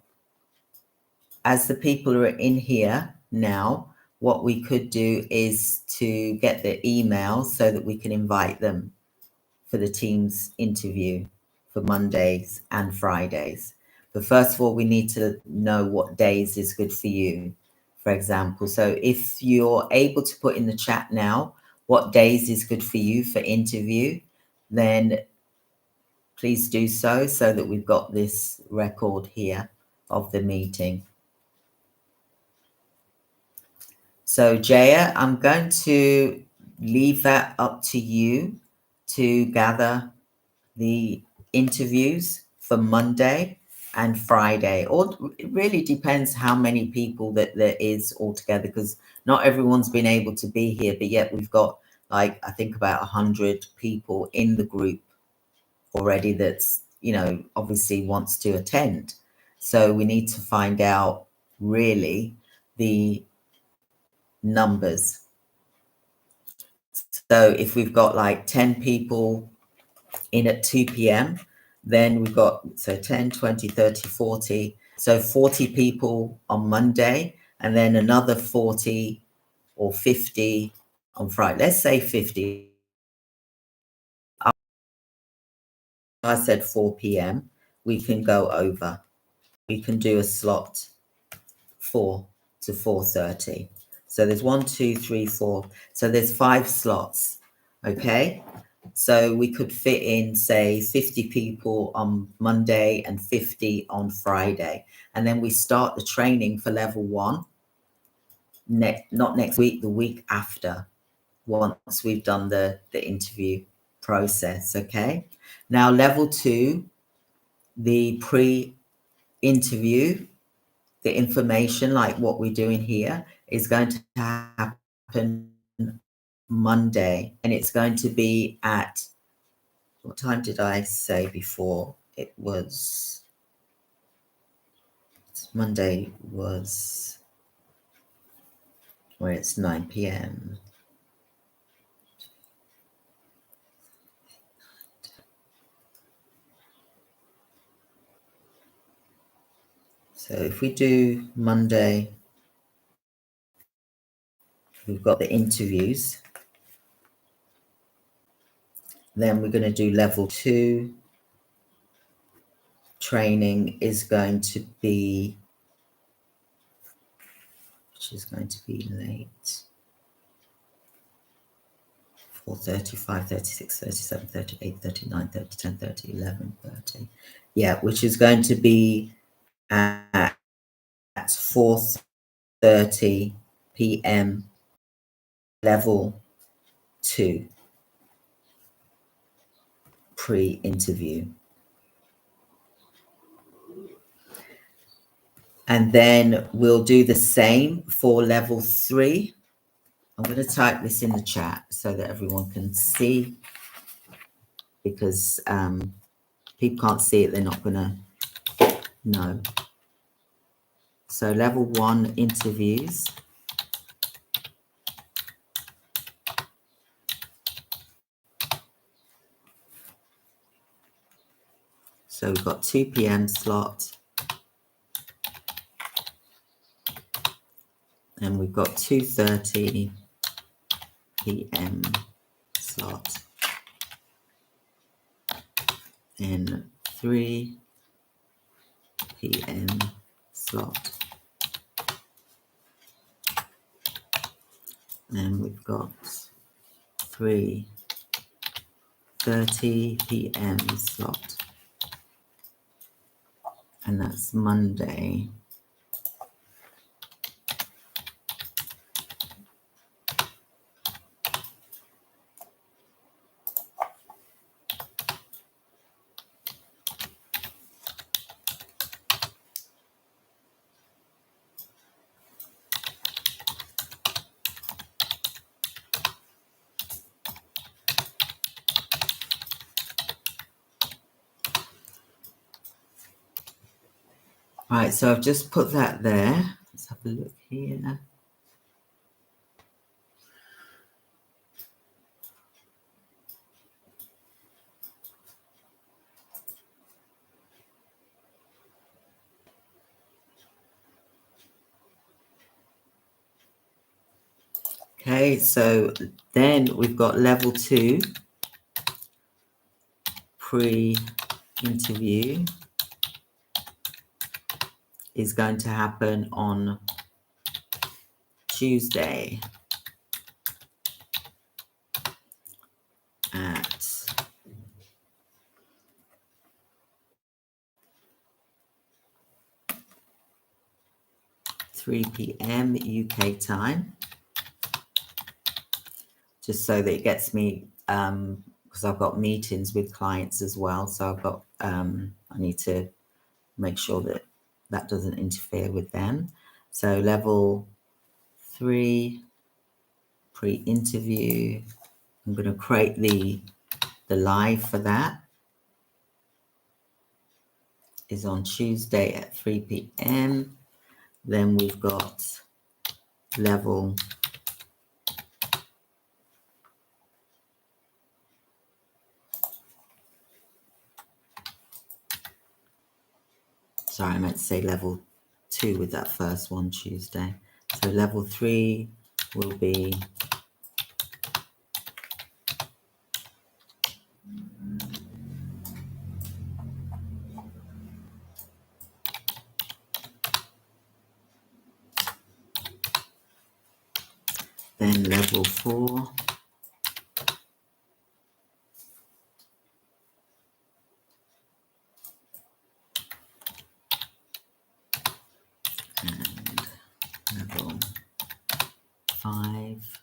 Speaker 1: as the people are in here now, what we could do is to get the email so that we can invite them for the Teams interview for Mondays and Fridays. But first of all, we need to know what days is good for you, for example. So if you're able to put in the chat now what days is good for you for interview, then please do so that we've got this record here of the meeting. So Jaya, I'm going to leave that up to you to gather the interviews for Monday and Friday, or it really depends how many people that there is altogether, because not everyone's been able to be here, but yet we've got like, I think about 100 people in the group already that's, you know, obviously wants to attend. So we need to find out really the numbers. So if we've got like 10 people in at 2 p.m., then we've got, so 10, 20, 30, 40. So 40 people on Monday, and then another 40 or 50 on Friday. Let's say 50. I said 4 p.m. We can go over. We can do a slot 4 to 4:30. So there's 1, 2, 3, 4. So there's 5 slots. Okay. So we could fit in, say, 50 people on Monday and 50 on Friday. And then we start the training for level 1, not next week, the week after, once we've done the interview process. Okay. Now, level 2, the pre-interview, the information like what we're doing here is going to happen Monday, and it's going to be at, what time did I say before? It was Monday was where it's 9 p.m. So if we do Monday, we've got the interviews. Then we're going to do level 2. Training is going to be, which is going to be late. 4:30, 5:30, 6:30, 7:30, 8:30, 9:30, 10:30, 11:30. Yeah, which is going to be at 4:30 p.m. level 2 pre-interview. And then we'll do the same for level 3. I'm going to type this in the chat so that everyone can see, because people can't see it, they're not going to know. So level 1 interviews. So we've got 2 p.m. slot, and we've got 2:30 p.m. slot, and 3 p.m. slot. And we've got 3:30 p.m. slot, and that's Monday. Right, so I've just put that there. Let's have a look here. Okay, so then we've got level 2 pre-interview is going to happen on Tuesday at 3 p.m. UK time, just so that it gets me, because I've got meetings with clients as well, so I've got, I need to make sure that that doesn't interfere with them. So level 3 pre-interview, I'm going to create the live for that, is on Tuesday at 3 p.m. Then we've got level 2 with that first one, Tuesday. So level 3 will be then level 4 and level 5.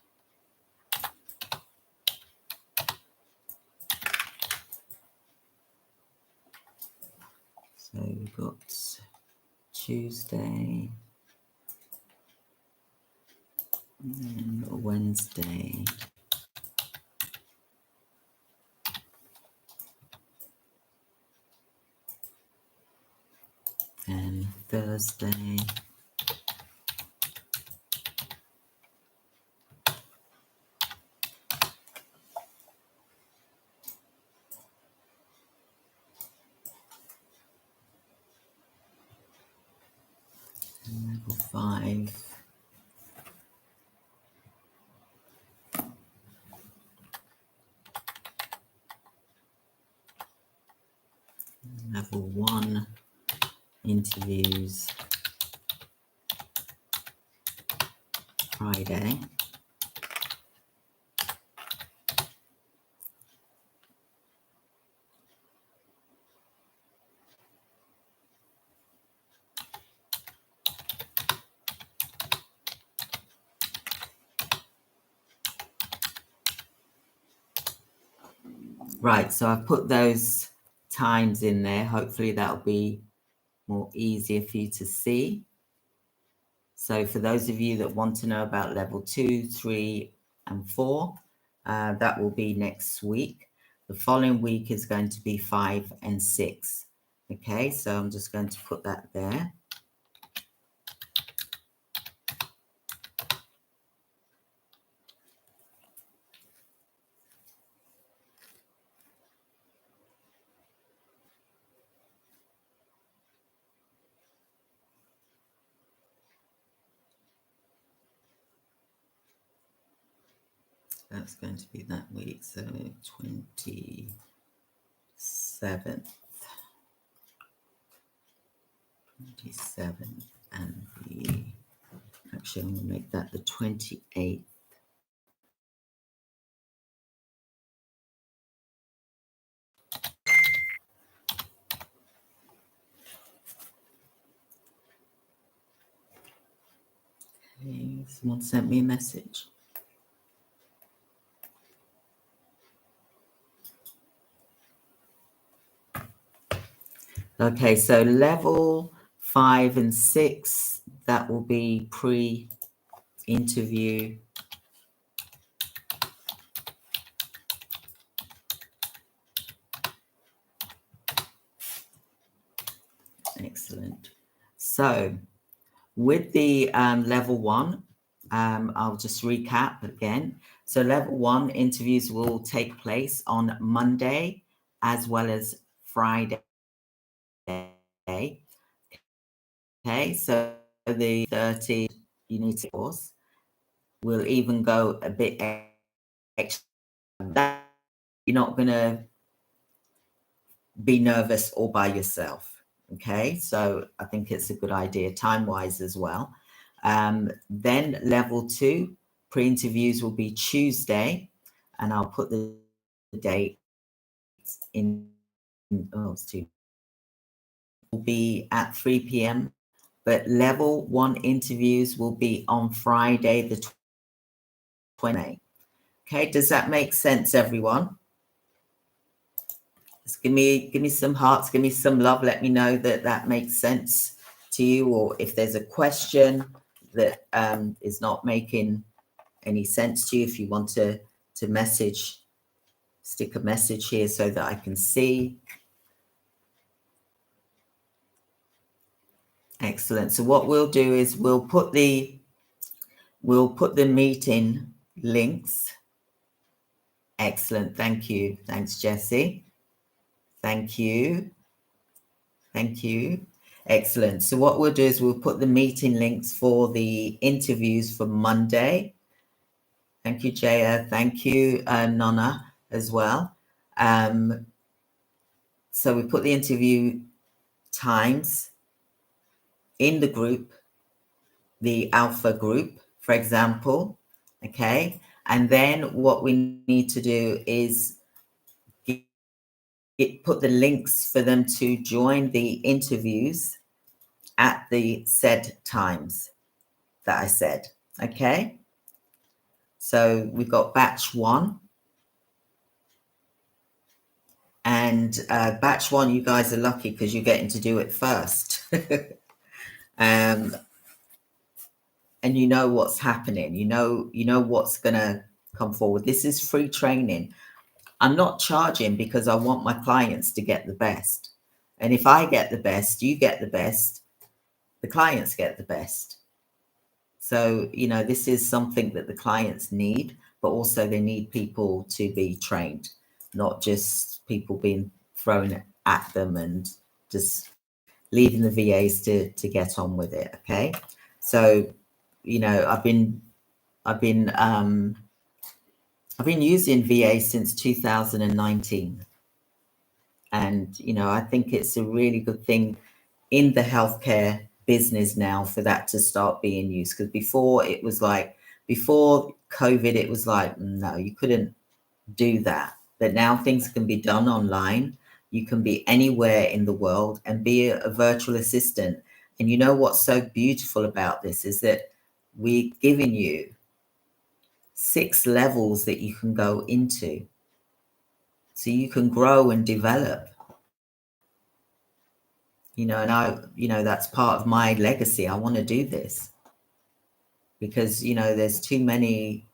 Speaker 1: So we've got Tuesday and Wednesday and Thursday. Level 5. Level 1 interviews Friday. Right, so I've put those times in there. Hopefully that'll be more easier for you to see. So for those of you that want to know about level 2, 3, and 4, that will be next week. The following week is going to be 5 and 6. Okay, so I'm just going to put that there. That's going to be that week, so 27th. 27th, and actually I'm going to make that the 28th. Okay, someone sent me a message. Okay, so level 5 and 6, that will be pre-interview. Excellent. So with the level 1, I'll just recap again. So level 1 interviews will take place on Monday as well as Friday. Okay, so the 30 Unity course will even go a bit extra. You're not going to be nervous all by yourself. Okay, so I think it's a good idea time-wise as well. Then level 2 pre-interviews will be Tuesday, and I'll put the date in. Oh, it's too. Will be at 3 p.m. But level 1 interviews will be on Friday, the 20th. Okay, does that make sense, everyone? Just give me some hearts, give me some love. Let me know that that makes sense to you, or if there's a question that is not making any sense to you. If you want to message, stick a message here so that I can see. Excellent. So what we'll do is we'll put the meeting links. Excellent. Thank you. Thanks, Jessie. Thank you. Thank you. Excellent. So what we'll do is we'll put the meeting links for the interviews for Monday. Thank you, Jaya. Thank you, Nonna, as well. So we put the interview times in the group, the alpha group, for example. Okay. And then what we need to do is put the links for them to join the interviews at the said times that I said. Okay. So we've got batch 1. And batch 1, you guys are lucky because you're getting to do it first. And you know what's happening. You know what's going to come forward. This is free training. I'm not charging because I want my clients to get the best. And if I get the best, you get the best, the clients get the best. So, this is something that the clients need, but also they need people to be trained, not just people being thrown at them and just leaving the VAs to get on with it. Okay. So, I've been using VA since 2019. And, I think it's a really good thing in the healthcare business now for that to start being used. Because before COVID, it was like, no, you couldn't do that. But now things can be done online. You can be anywhere in the world and be a virtual assistant. And you know what's so beautiful about this is that we're giving you 6 levels that you can go into. So you can grow and develop. And that's part of my legacy. I want to do this because, there's too many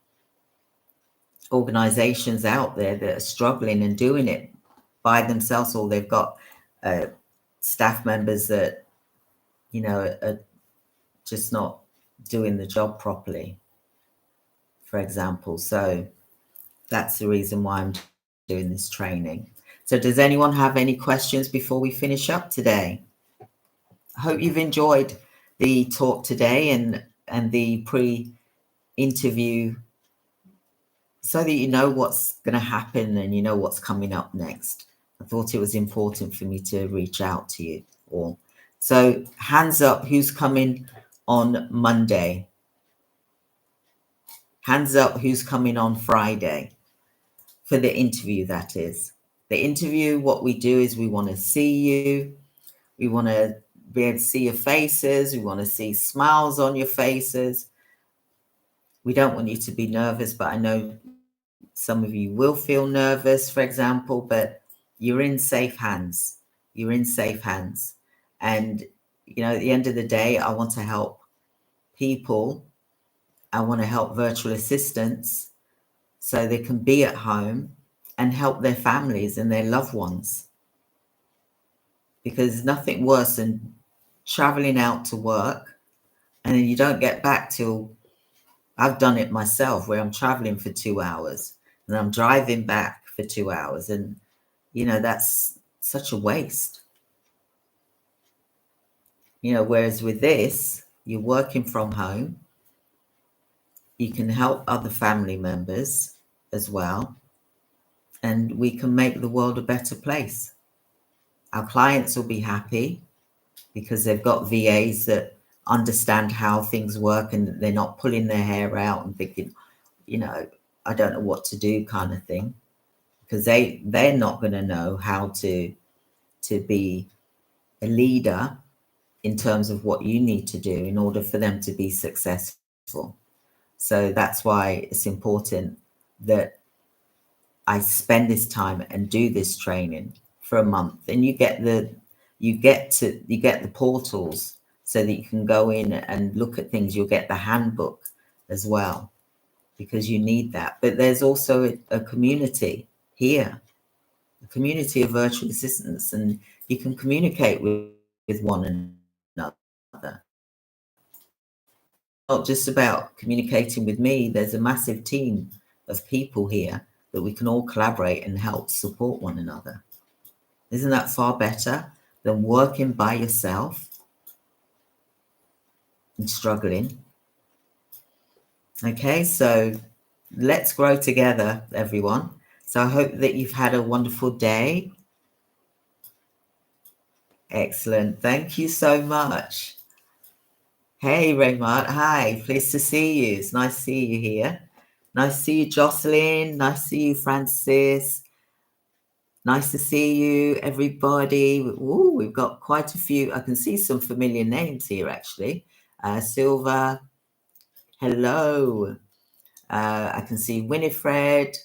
Speaker 1: organizations out there that are struggling and doing it by themselves, or they've got staff members that, are just not doing the job properly, for example. So that's the reason why I'm doing this training. So does anyone have any questions before we finish up today? I hope you've enjoyed the talk today and the pre-interview, so that you know what's going to happen and you know what's coming up next. I thought it was important for me to reach out to you all. So hands up, who's coming on Monday? Hands up, who's coming on Friday for the interview, that is. The interview, what we do is we want to see you. We want to be able to see your faces. We want to see smiles on your faces. We don't want you to be nervous, but I know some of you will feel nervous, for example, but you're in safe hands. You're in safe hands. And, at the end of the day, I want to help people. I want to help virtual assistants so they can be at home and help their families and their loved ones. Because nothing worse than traveling out to work, and then you don't get back till, I've done it myself, where I'm traveling for 2 hours and I'm driving back for 2 hours, and that's such a waste. Whereas with this, you're working from home, you can help other family members as well, and we can make the world a better place. Our clients will be happy because they've got VAs that understand how things work, and they're not pulling their hair out and thinking, I don't know what to do kind of thing, because they're not going to know how to be a leader in terms of what you need to do in order for them to be successful. So that's why it's important that I spend this time and do this training for a month, and you get the portals so that you can go in and look at things. You'll get the handbook as well, because you need that. But there's also a community here, a community of virtual assistants, and you can communicate with one another. Not just about communicating with me. There's a massive team of people here that we can all collaborate and help support one another. Isn't that far better than working by yourself and struggling? Okay, so let's grow together, everyone. So I hope that you've had a wonderful day. Excellent. Thank you so much. Hey, Raymond. Hi, pleased to see you. It's nice to see you here. Nice to see you, Jocelyn. Nice to see you, Francis. Nice to see you, everybody. Ooh, we've got quite a few. I can see some familiar names here, actually. Silva. Hello. I can see Winifred,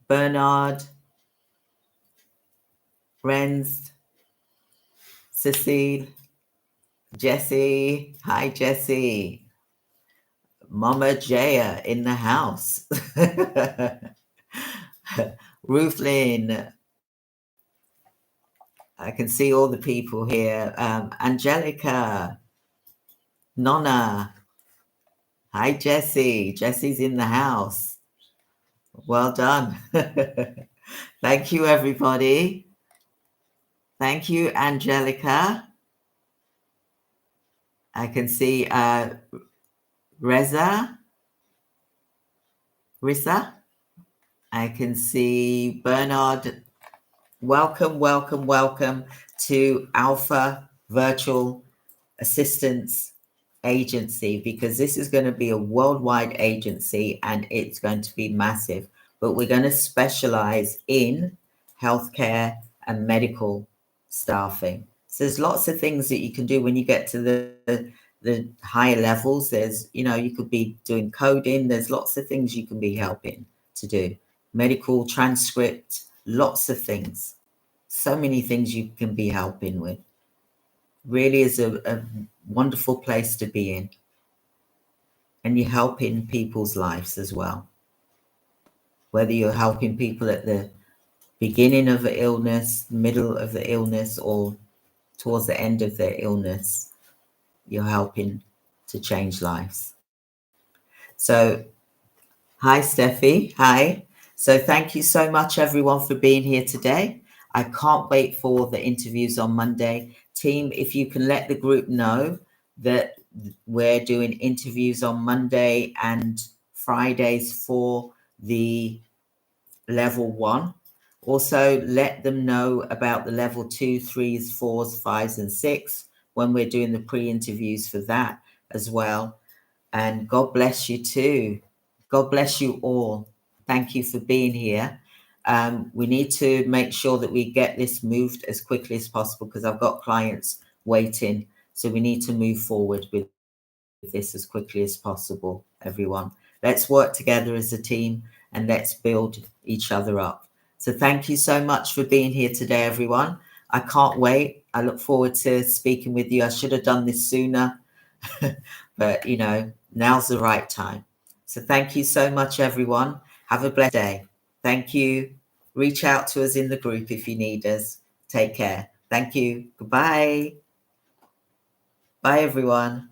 Speaker 1: Bernard, Renz, Cecile, Jessie. Hi, Jessie. Mama Jaya in the house. Ruthlyn. I can see all the people here. Angelica. Nonna. Hi, Jessie. Jessie's in the house. Well done. Thank you, everybody. Thank you, Angelica. I can see Reza. Rissa. I can see Bernard. Welcome, welcome, welcome to Alpha Virtual Assistance Agency, because this is going to be a worldwide agency and it's going to be massive, but we're going to specialize in healthcare and medical staffing. So there's lots of things that you can do when you get to the higher levels. There's, you could be doing coding. There's lots of things you can be helping to do. Medical transcript, lots of things. So many things you can be helping with. Really is a wonderful place to be in. And you're helping people's lives as well. Whether you're helping people at the beginning of the illness, middle of the illness, or towards the end of their illness, you're helping to change lives. So, hi, Steffi. Hi. So thank you so much, everyone, for being here today. I can't wait for the interviews on Monday. Team, if you can let the group know that we're doing interviews on Monday and Fridays for the level 1. Also, let them know about the level 2, 3s, 4s, 5s, and 6 when we're doing the pre-interviews for that as well. And God bless you too. God bless you all. Thank you for being here. We need to make sure that we get this moved as quickly as possible, because I've got clients waiting. So we need to move forward with this as quickly as possible, everyone. Let's work together as a team and let's build each other up. So thank you so much for being here today, everyone. I can't wait. I look forward to speaking with you. I should have done this sooner, but now's the right time. So thank you so much, everyone. Have a blessed day. Thank you. Reach out to us in the group if you need us. Take care. Thank you. Goodbye. Bye, everyone.